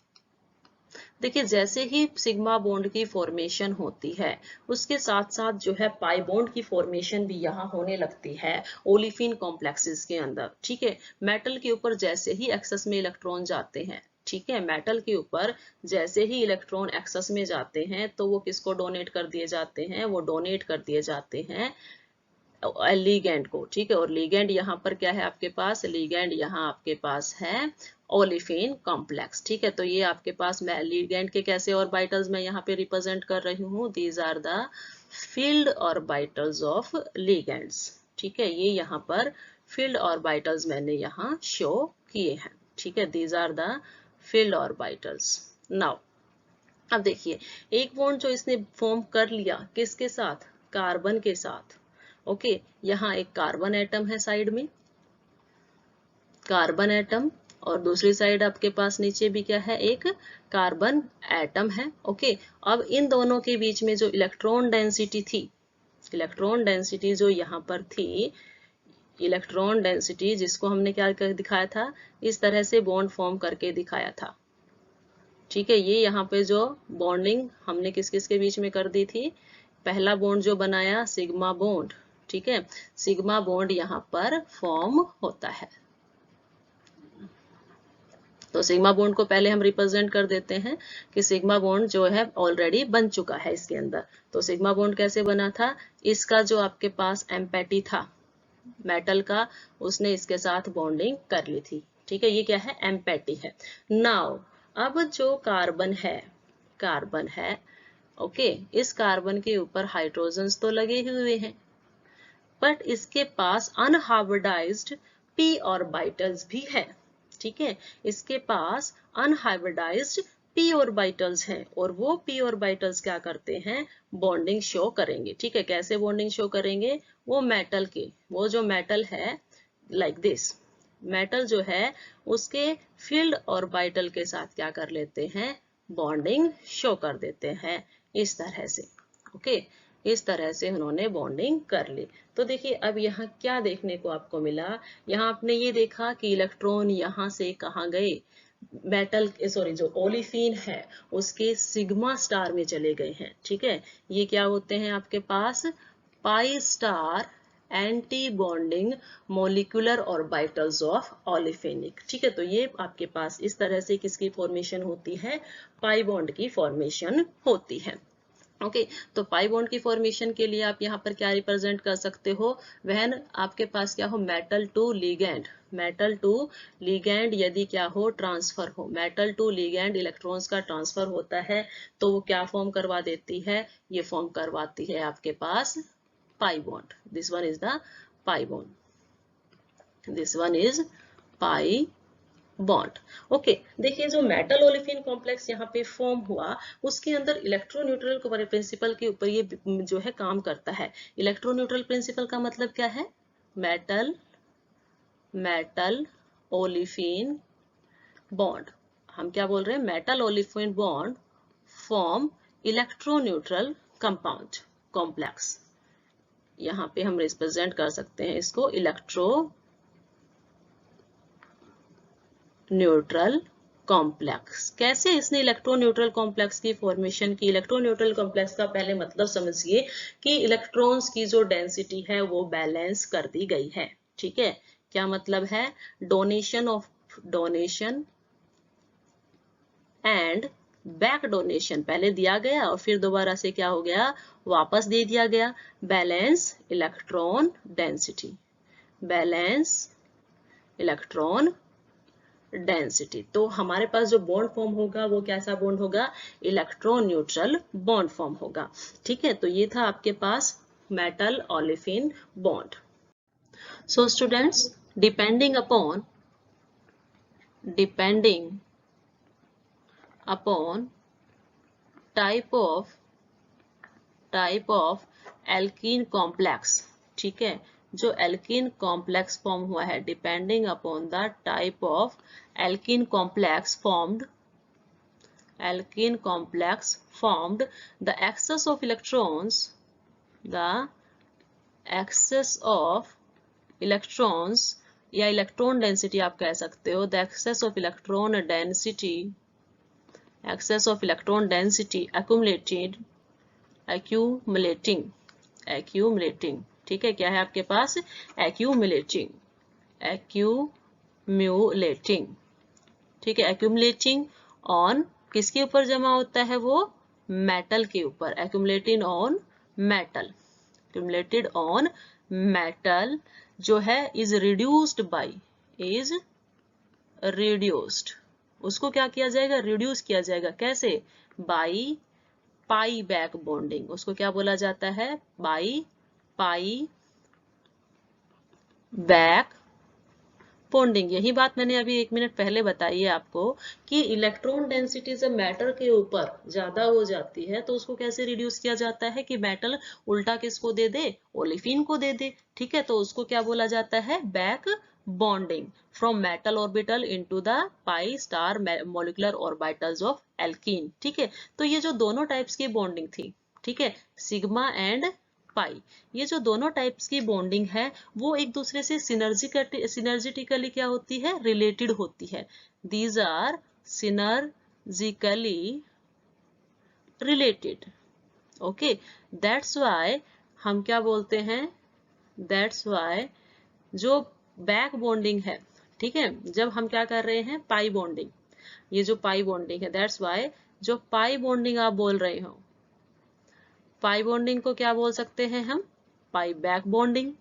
देखिए, जैसे ही सिग्मा बॉन्ड की फॉर्मेशन होती है उसके साथ साथ जो है पाई बॉन्ड की फॉर्मेशन भी यहाँ होने लगती है ओलिफिन कॉम्प्लेक्सेस के अंदर, ठीक है। मेटल के ऊपर जैसे ही एक्सेस में इलेक्ट्रॉन जाते हैं, ठीक है, मेटल के ऊपर जैसे ही इलेक्ट्रॉन एक्सेस में जाते हैं तो वो किसको डोनेट कर दिए जाते हैं, वो डोनेट कर दिए जाते हैं लिगैंड को, ठीक है। और लिगैंड यहाँ पर क्या है आपके पास, लिगैंड यहाँ आपके पास है ओलिफिन कॉम्प्लेक्स, ठीक है। तो ये आपके पास मैं लिगैंड के कैसे ऑर्बिटल्स मैं यहाँ पे रिप्रेजेंट कर रही हूँ, these are the filled orbitals of ligands, ठीक है। ये यहाँ पर फील्ड ऑर्बिटल्स मैंने यहाँ शो किए हैं, ठीक है, these are the filled orbitals. Now अब देखिए, एक बॉन्ड जो इसने फॉर्म कर लिया किसके साथ, कार्बन के साथ, ओके। यहाँ एक कार्बन एटम है साइड में, कार्बन एटम, और दूसरी साइड आपके पास नीचे भी क्या है, एक कार्बन एटम है, ओके। अब इन दोनों के बीच में जो इलेक्ट्रॉन डेंसिटी थी, इलेक्ट्रॉन डेंसिटी जो यहाँ पर थी, इलेक्ट्रॉन डेंसिटी जिसको हमने क्या कर दिखाया था, इस तरह से बॉन्ड फॉर्म करके दिखाया था, ठीक है। ये यहाँ पे जो बॉन्डिंग हमने किस किस के बीच में कर दी थी, पहला बॉन्ड जो बनाया सिग्मा बॉन्ड, ठीक है, सिग्मा बॉन्ड यहाँ पर फॉर्म होता है, तो सिग्मा बॉन्ड को पहले हम रिप्रेजेंट कर देते हैं कि सिग्मा बॉन्ड जो है ऑलरेडी बन चुका है इसके अंदर। तो सिग्मा बॉन्ड कैसे बना था, इसका जो आपके पास एम्पैटी था मेटल का, उसने इसके साथ बॉन्डिंग कर ली थी। ठीक है, ये क्या है, एम्पैटी है। नाउ अब जो कार्बन है ओके, इस कार्बन के ऊपर हाइड्रोजन्स तो लगे हुए हैं, बट इसके पास अनहाइब्रिडाइज्ड p ऑर्बिटल्स भी है। ठीक है, इसके पास अनहाइब्रिडाइज्ड p ऑर्बिटल्स हैं, और वो p ऑर्बिटल्स क्या करते हैं, बॉन्डिंग शो करेंगे। ठीक है, कैसे बॉन्डिंग शो करेंगे, वो मेटल के, वो जो मेटल है लाइक दिस, मेटल जो है उसके फील्ड ऑर्बिटल के साथ क्या कर लेते हैं, बॉन्डिंग शो कर देते हैं इस तरह से। ओके, इस तरह से उन्होंने बॉन्डिंग कर ली। तो देखिए अब यहाँ क्या देखने को आपको मिला, यहाँ आपने ये देखा कि इलेक्ट्रॉन यहाँ से कहाँ गए, मेटल सॉरी जो ओलिफिन है उसके सिग्मा स्टार में चले गए हैं। ठीक है, ये क्या होते हैं आपके पास, pi star anti bonding molecular orbitals of olefinic. ठीक है, तो ये आपके पास इस तरह से किसकी फॉर्मेशन होती है, पाई बॉन्ड की फॉर्मेशन होती है। ओके, तो पाई बॉन्ड की फॉर्मेशन के लिए आप यहाँ पर क्या रिप्रेजेंट कर सकते हो, व्हेन आपके पास क्या हो, metal to ligand, metal to ligand यदि क्या हो, ट्रांसफर हो, मेटल टू लिगैंड इलेक्ट्रॉन्स का ट्रांसफर होता है, तो वो क्या फॉर्म करवा देती है, ये फॉर्म करवाती है आपके पास pi bond. This one is the pi bond, this one is pi bond. Okay, देखिए जो मेटल ओलिफिन कॉम्प्लेक्स यहाँ पे फॉर्म हुआ, उसके अंदर इलेक्ट्रोन्यूट्रल प्रिंसिपल के ऊपर ये जो है काम करता है। इलेक्ट्रोन्यूट्रल प्रिंसिपल का मतलब क्या है, मेटल ओलिफिन बॉन्ड, हम क्या बोल रहे हैं, metal olefin bond form electroneutral compound complex. यहाँ पे हम रिप्रेजेंट कर सकते हैं इसको इलेक्ट्रो न्यूट्रल कॉम्प्लेक्स। कैसे इसने इलेक्ट्रो न्यूट्रल कॉम्प्लेक्स की फॉर्मेशन की, इलेक्ट्रो न्यूट्रल कॉम्प्लेक्स का पहले मतलब समझिए कि इलेक्ट्रॉन्स की जो डेंसिटी है वो बैलेंस कर दी गई है। ठीक है, क्या मतलब है, डोनेशन एंड बैक डोनेशन, पहले दिया गया और फिर दोबारा से क्या हो गया, वापस दे दिया गया। Balance electron density, balance electron density. तो हमारे पास जो बॉन्ड फॉर्म होगा वो कैसा बॉन्ड होगा, इलेक्ट्रॉन न्यूट्रल बॉन्ड फॉर्म होगा। ठीक है, तो ये था आपके पास metal olefin bond. So students, depending upon type of alkene complex, ठीक है, जो एल्कीन कॉम्प्लेक्स फॉर्म हुआ है, depending upon the type of alkene complex formed, the excess of electrons या इलेक्ट्रॉन डेंसिटी आप कह सकते हो, the excess of electron density accumulating, ठीक है, क्या है आपके पास, accumulating, ठीक है, accumulating on किसके ऊपर जमा होता है, वो मेटल के ऊपर, accumulated on metal जो है is reduced, उसको क्या किया जाएगा, रिड्यूस किया जाएगा, कैसे, बाई पाई बैक बॉन्डिंग, उसको क्या बोला जाता है, बाई पाई बैक बॉन्डिंग। यही बात मैंने अभी 1 मिनट पहले बताई है आपको कि इलेक्ट्रॉन डेंसिटी जब मैटर के ऊपर ज्यादा हो जाती है तो उसको कैसे रिड्यूस किया जाता है कि मेटल उल्टा किसको दे दे, ओलिफिन को दे दे। ठीक है, तो उसको क्या बोला जाता है, back bonding from metal orbital into the pi star molecular orbitals of alkene. ठीक है, तो ये जो दोनों टाइप्स की बॉन्डिंग थी, ठीक है, सिग्मा एंड पाई, ये जो दोनों टाइप्स की बॉन्डिंग है वो एक दूसरे से सिनर्जिटिकली क्या होती है, रिलेटेड होती है। These are synergically related. Okay, that's why हम क्या बोलते हैं, दैट्स वाई जो बैक बॉन्डिंग है, ठीक है, जब हम क्या कर रहे हैं, पाई बॉन्डिंग, ये जो पाई बॉन्डिंग है, दैट्स वाई जो पाई बॉन्डिंग आप बोल रहे हो, पाई बॉन्डिंग को क्या बोल सकते हैं हम, पाई बैक बॉन्डिंग,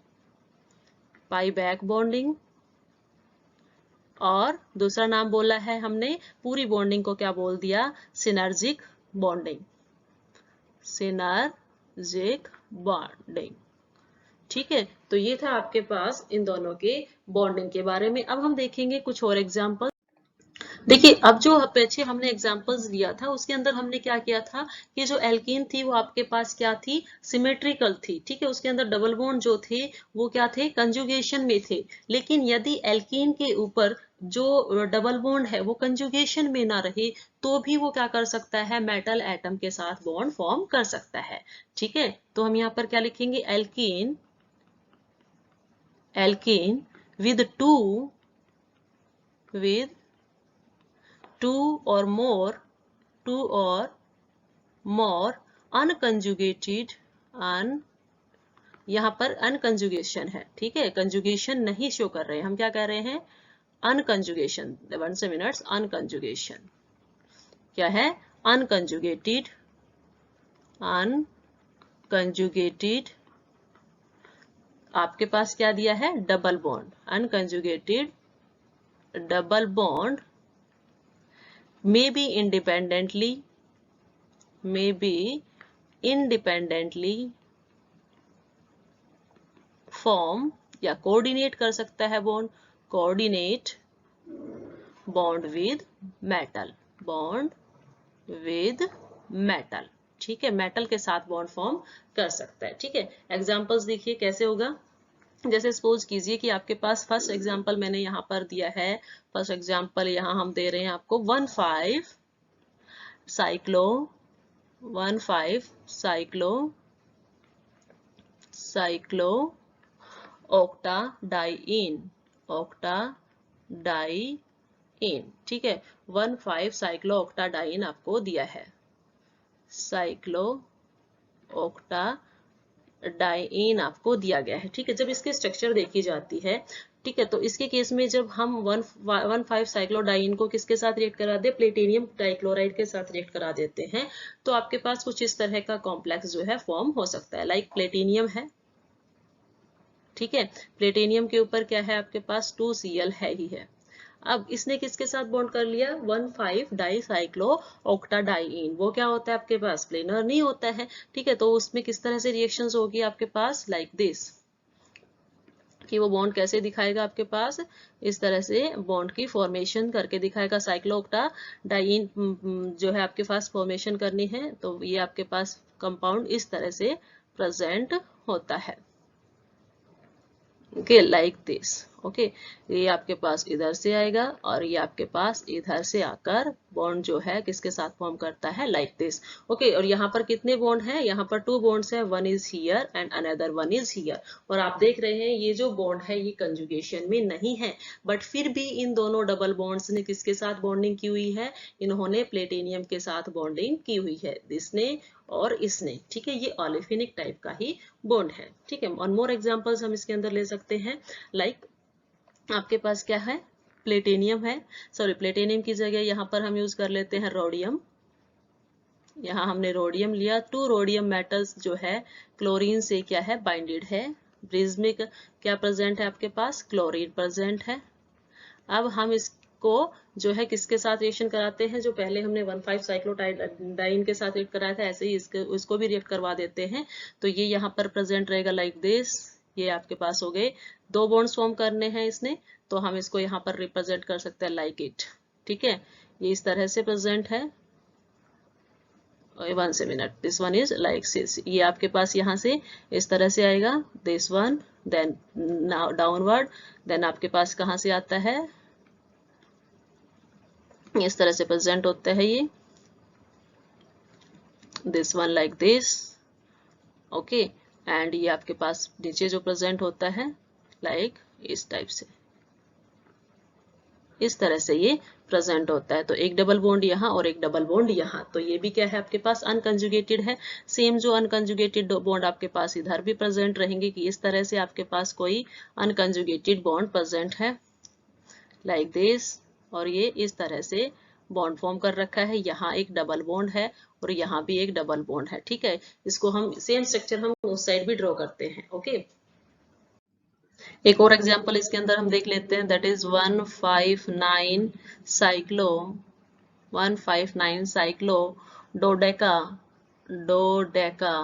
पाई बैक बॉन्डिंग। और दूसरा नाम बोला है हमने पूरी बॉन्डिंग को क्या बोल दिया, सिनर्जिक बॉन्डिंग, सिनर्जिक बॉन्डिंग। ठीक है, तो ये था आपके पास इन दोनों के बॉन्डिंग के बारे में। अब हम देखेंगे कुछ और एग्जाम्पल। देखिए, अब जो पीछे हमने एग्जांपल्स लिया था उसके अंदर हमने क्या किया था कि जो एल्कीन थी वो आपके पास क्या थी, सिमेट्रिकल थी। ठीक है, उसके अंदर डबल बॉन्ड जो थे वो क्या थे, कंजुगेशन में थे। लेकिन यदि एल्कीन के ऊपर जो डबल बॉन्ड है वो कंजुगेशन में ना रहे तो भी वो क्या कर सकता है, मेटल एटम के साथ बॉन्ड फॉर्म कर सकता है। ठीक है, तो हम यहाँ पर क्या लिखेंगे, alkene, alkene with two or more unconjugated, यहाँ पर अनकंजुगेशन है। ठीक है, कंजुगेशन नहीं शो कर रहे हैं, हम क्या कह रहे हैं, अनकंजुगेशन। 1 मिनट्स, अनकंजुगेशन क्या है, अनकंजुगेटेड, अनकंजुगेटेड आपके पास क्या दिया है, double bond, unconjugated double bond may be independently form या कोऑर्डिनेट कर सकता है bond, coordinate bond with metal, bond with metal. ठीक है, मेटल के साथ बॉन्ड फॉर्म कर सकता है। ठीक है, एग्जांपल्स देखिए कैसे होगा। जैसे सपोज कीजिए कि आपके पास फर्स्ट एग्जांपल मैंने यहाँ पर दिया है, फर्स्ट एग्जांपल यहाँ हम दे रहे हैं आपको 1,5 साइक्लो 1,5 साइक्लो ऑक्टाडाइइन, ऑक्टाडाइइन। ठीक है, 1,5 साइक्लो ऑक्टाडाइइन आपको दिया है, साइक्लो ऑक्टाडाइइन आपको दिया गया है। ठीक है, जब इसकी स्ट्रक्चर देखी जाती है, ठीक है, तो इसके केस में जब हम 1,5 साइक्लोडाइन को किसके साथ रिएक्ट करा दे, प्लेटिनियम डाइक्लोराइड के साथ रिएक्ट करा देते हैं, तो आपके पास कुछ इस तरह का कॉम्प्लेक्स जो है फॉर्म हो सकता है। लाइक प्लेटिनियम है, ठीक है, प्लेटिनियम के ऊपर क्या है आपके पास, 2Cl है ही है। अब इसने किसके साथ बॉन्ड कर लिया, 1,5 डाइसाइक्लो ऑक्टाडाइइन, वो क्या होता है आपके पास, प्लेनर नहीं होता है। ठीक है, तो उसमें किस तरह से रिएक्शंस होगी आपके पास, लाइक दिस, कि वो बॉन्ड कैसे दिखाएगा आपके पास, इस तरह से बॉन्ड की फॉर्मेशन करके दिखाएगा। साइक्लो ऑक्टाडाइइन जो है आपके पास फॉर्मेशन करनी है, तो ये आपके पास कंपाउंड इस तरह से प्रेजेंट होता है। Okay, like this. ओके, ये आपके पास इधर से आएगा और ये आपके पास इधर से आकर बॉन्ड जो है किसके साथ फॉर्म करता है, लाइक दिस। ओके, और यहाँ पर कितने बॉन्ड हैं, यहाँ पर 2 बॉन्ड्स है, one is here and another one is here. और आप देख रहे हैं ये जो बॉन्ड है ये कंजुगेशन में नहीं है, बट फिर भी इन दोनों डबल बॉन्ड्स ने किसके साथ बॉन्डिंग की हुई है, इन्होंने प्लेटिनियम के साथ बॉन्डिंग की हुई है, इसने और इसने। ठीक है, ये ऑलिफिनिक टाइप का ही बॉन्ड है। ठीक है, वन मोर एग्जांपल्स हम इसके अंदर ले सकते हैं। लाइक आपके पास क्या है, प्लेटिनियम है, सॉरी प्लेटिनियम की जगह यहाँ पर हम यूज कर लेते हैं रोडियम। यहाँ हमने रोडियम लिया, 2 रोडियम मेटल्स जो है क्लोरीन से क्या है, बाइंडेड है। ब्रिज में क्या प्रेजेंट है आपके पास, क्लोरीन प्रेजेंट है। अब हम इसको जो है किसके साथ रिएक्शन कराते हैं, जो पहले हमने 1,5 साइक्लोडाइन के साथ रिएक्ट कराया था, ऐसे ही इसको भी रिएक्ट करवा देते हैं। तो ये यहाँ पर प्रेजेंट रहेगा लाइक दिस। ये आपके पास हो गए, 2 बॉन्ड्स फॉर्म करने हैं इसने, तो हम इसको यहाँ पर रिप्रेजेंट कर सकते हैं लाइक इट। ठीक है, ये इस तरह से प्रेजेंट है। 1 minute, this one is like this, ये आपके पास यहाँ से इस तरह से आएगा, this one, then downward, then आपके पास कहाँ से आता है, इस तरह से प्रेजेंट होता है ये, this one like this. Okay, and ये आपके पास नीचे जो प्रेजेंट होता है लाइक इस टाइप से, इस तरह से ये प्रेजेंट होता है। तो एक डबल बॉन्ड यहाँ और एक डबल बॉन्ड यहाँ, तो ये भी क्या है आपके पास, अनकंजुगेटेड है। सेम जो अनकंजुगेटेड बॉन्ड आपके पास इधर भी प्रेजेंट रहेंगे, कि इस तरह से आपके पास कोई अनकंजुगेटेड बॉन्ड प्रेजेंट है लाइक दिस, और ये इस तरह से बॉन्ड फॉर्म कर रखा है, यहाँ एक डबल बॉन्ड है और यहाँ भी एक डबल बॉन्ड है, ठीक है। इसको हम सेम स्ट्रक्चर हम उस साइड भी ड्रॉ करते हैं, ओके। एक और एग्जांपल इसके अंदर हम देख लेते हैं, दैट इज 159 साइक्लो 159 साइक्लो डोडेका डोडेका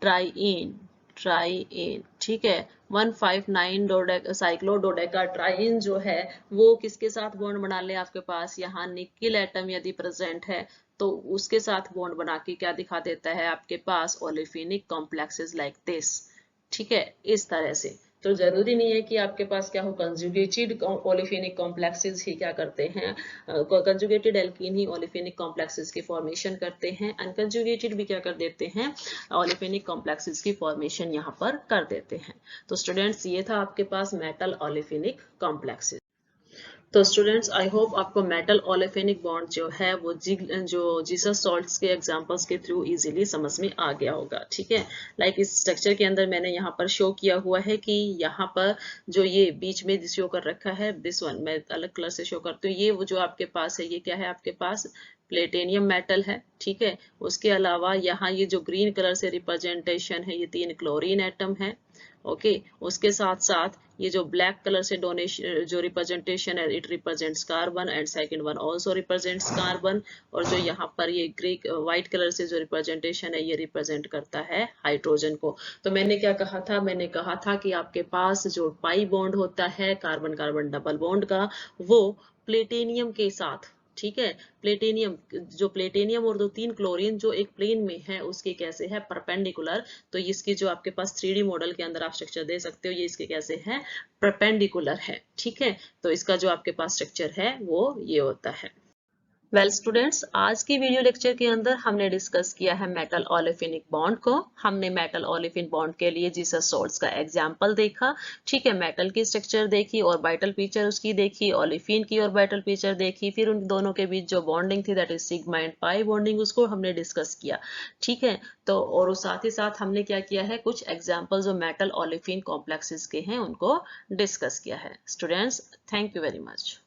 ट्राइइन ट्राइइन, ठीक है। 159 साइक्लो डोडेका ट्राइइन जो है वो किसके साथ बॉन्ड बना ले, आपके पास यहाँ निकिल एटम यदि प्रेजेंट है तो उसके साथ बॉन्ड बना के क्या दिखा देता है आपके पास ओलेफिनिक कॉम्प्लेक्सेस लाइक दिस, ठीक है, इस तरह से। तो जरूरी नहीं है कि आपके पास क्या हो, कंजुगेटेड ओलेफिनिक कॉम्प्लेक्सेस ही क्या करते हैं, कंजुगेटेड एल्कीन ही ओलेफिनिक कॉम्प्लेक्सेस की फॉर्मेशन करते हैं, अनकंजुगेटेड भी क्या कर देते हैं, ओलेफिनिक कॉम्प्लेक्सेस की फॉर्मेशन यहाँ पर कर देते हैं। तो स्टूडेंट्स ये था आपके पास मेटल ओलेफिनिक कॉम्प्लेक्सेस। तो स्टूडेंट्स आई होप आपको मेटल ओलेफिनिक बॉन्ड जो है वो जो जीसस सॉल्ट्स के एग्जांपल्स के थ्रू इजीली समझ में आ गया होगा, ठीक है। लाइक इस स्ट्रक्चर के अंदर मैंने यहाँ पर शो किया हुआ है कि यहाँ पर जो ये बीच में शो कर रखा है, दिस वन मैं अलग कलर से शो करती हूँ, ये वो जो आपके पास है ये क्या है, आपके पास प्लेटेनियम मेटल है, ठीक है। उसके अलावा यहाँ ये जो ग्रीन कलर से रिप्रेजेंटेशन है ये 3 क्लोरीन एटम है, ओके। उसके साथ साथ ये जो ब्लैक कलर से डोनेशन जो रिप्रेजेंटेशन है it represents carbon and second one also represents carbon, और जो यहाँ पर ये ग्रे व्हाइट कलर से जो रिप्रेजेंटेशन है ये रिप्रेजेंट करता है हाइड्रोजन को। तो मैंने क्या कहा था, मैंने कहा था कि आपके पास जो पाई बॉन्ड होता है कार्बन कार्बन डबल बॉन्ड का वो प्लेटेनियम के साथ, ठीक है, प्लेटेनियम जो प्लेटेनियम और 2-3 क्लोरीन जो एक प्लेन में है उसके कैसे है परपेंडिकुलर। तो इसकी जो आपके पास 3D मॉडल के अंदर आप स्ट्रक्चर दे सकते हो, ये इसके कैसे है परपेंडिकुलर है, ठीक है। तो इसका जो आपके पास स्ट्रक्चर है वो ये होता है। वेल स्टूडेंट्स, आज की वीडियो लेक्चर के अंदर हमने डिस्कस किया है मेटल ओलेफिनिक बॉन्ड को। हमने मेटल ओलेफिन बॉन्ड के लिए जीसस सॉल्ट्स का एग्जांपल देखा, ठीक है, मेटल की स्ट्रक्चर देखी, ऑर्बिटल पिक्चर उसकी देखी, ओलेफिन की ऑर्बिटल पिक्चर देखी, फिर उन दोनों के बीच जो बॉन्डिंग थी that is sigma and pi bonding उसको हमने डिस्कस किया, ठीक है। तो और साथ ही साथ हमने क्या किया है, कुछ एग्जाम्पल जो मेटल ओलेफिन कॉम्प्लेक्सेस के हैं उनको डिस्कस किया है। Students, thank you very much.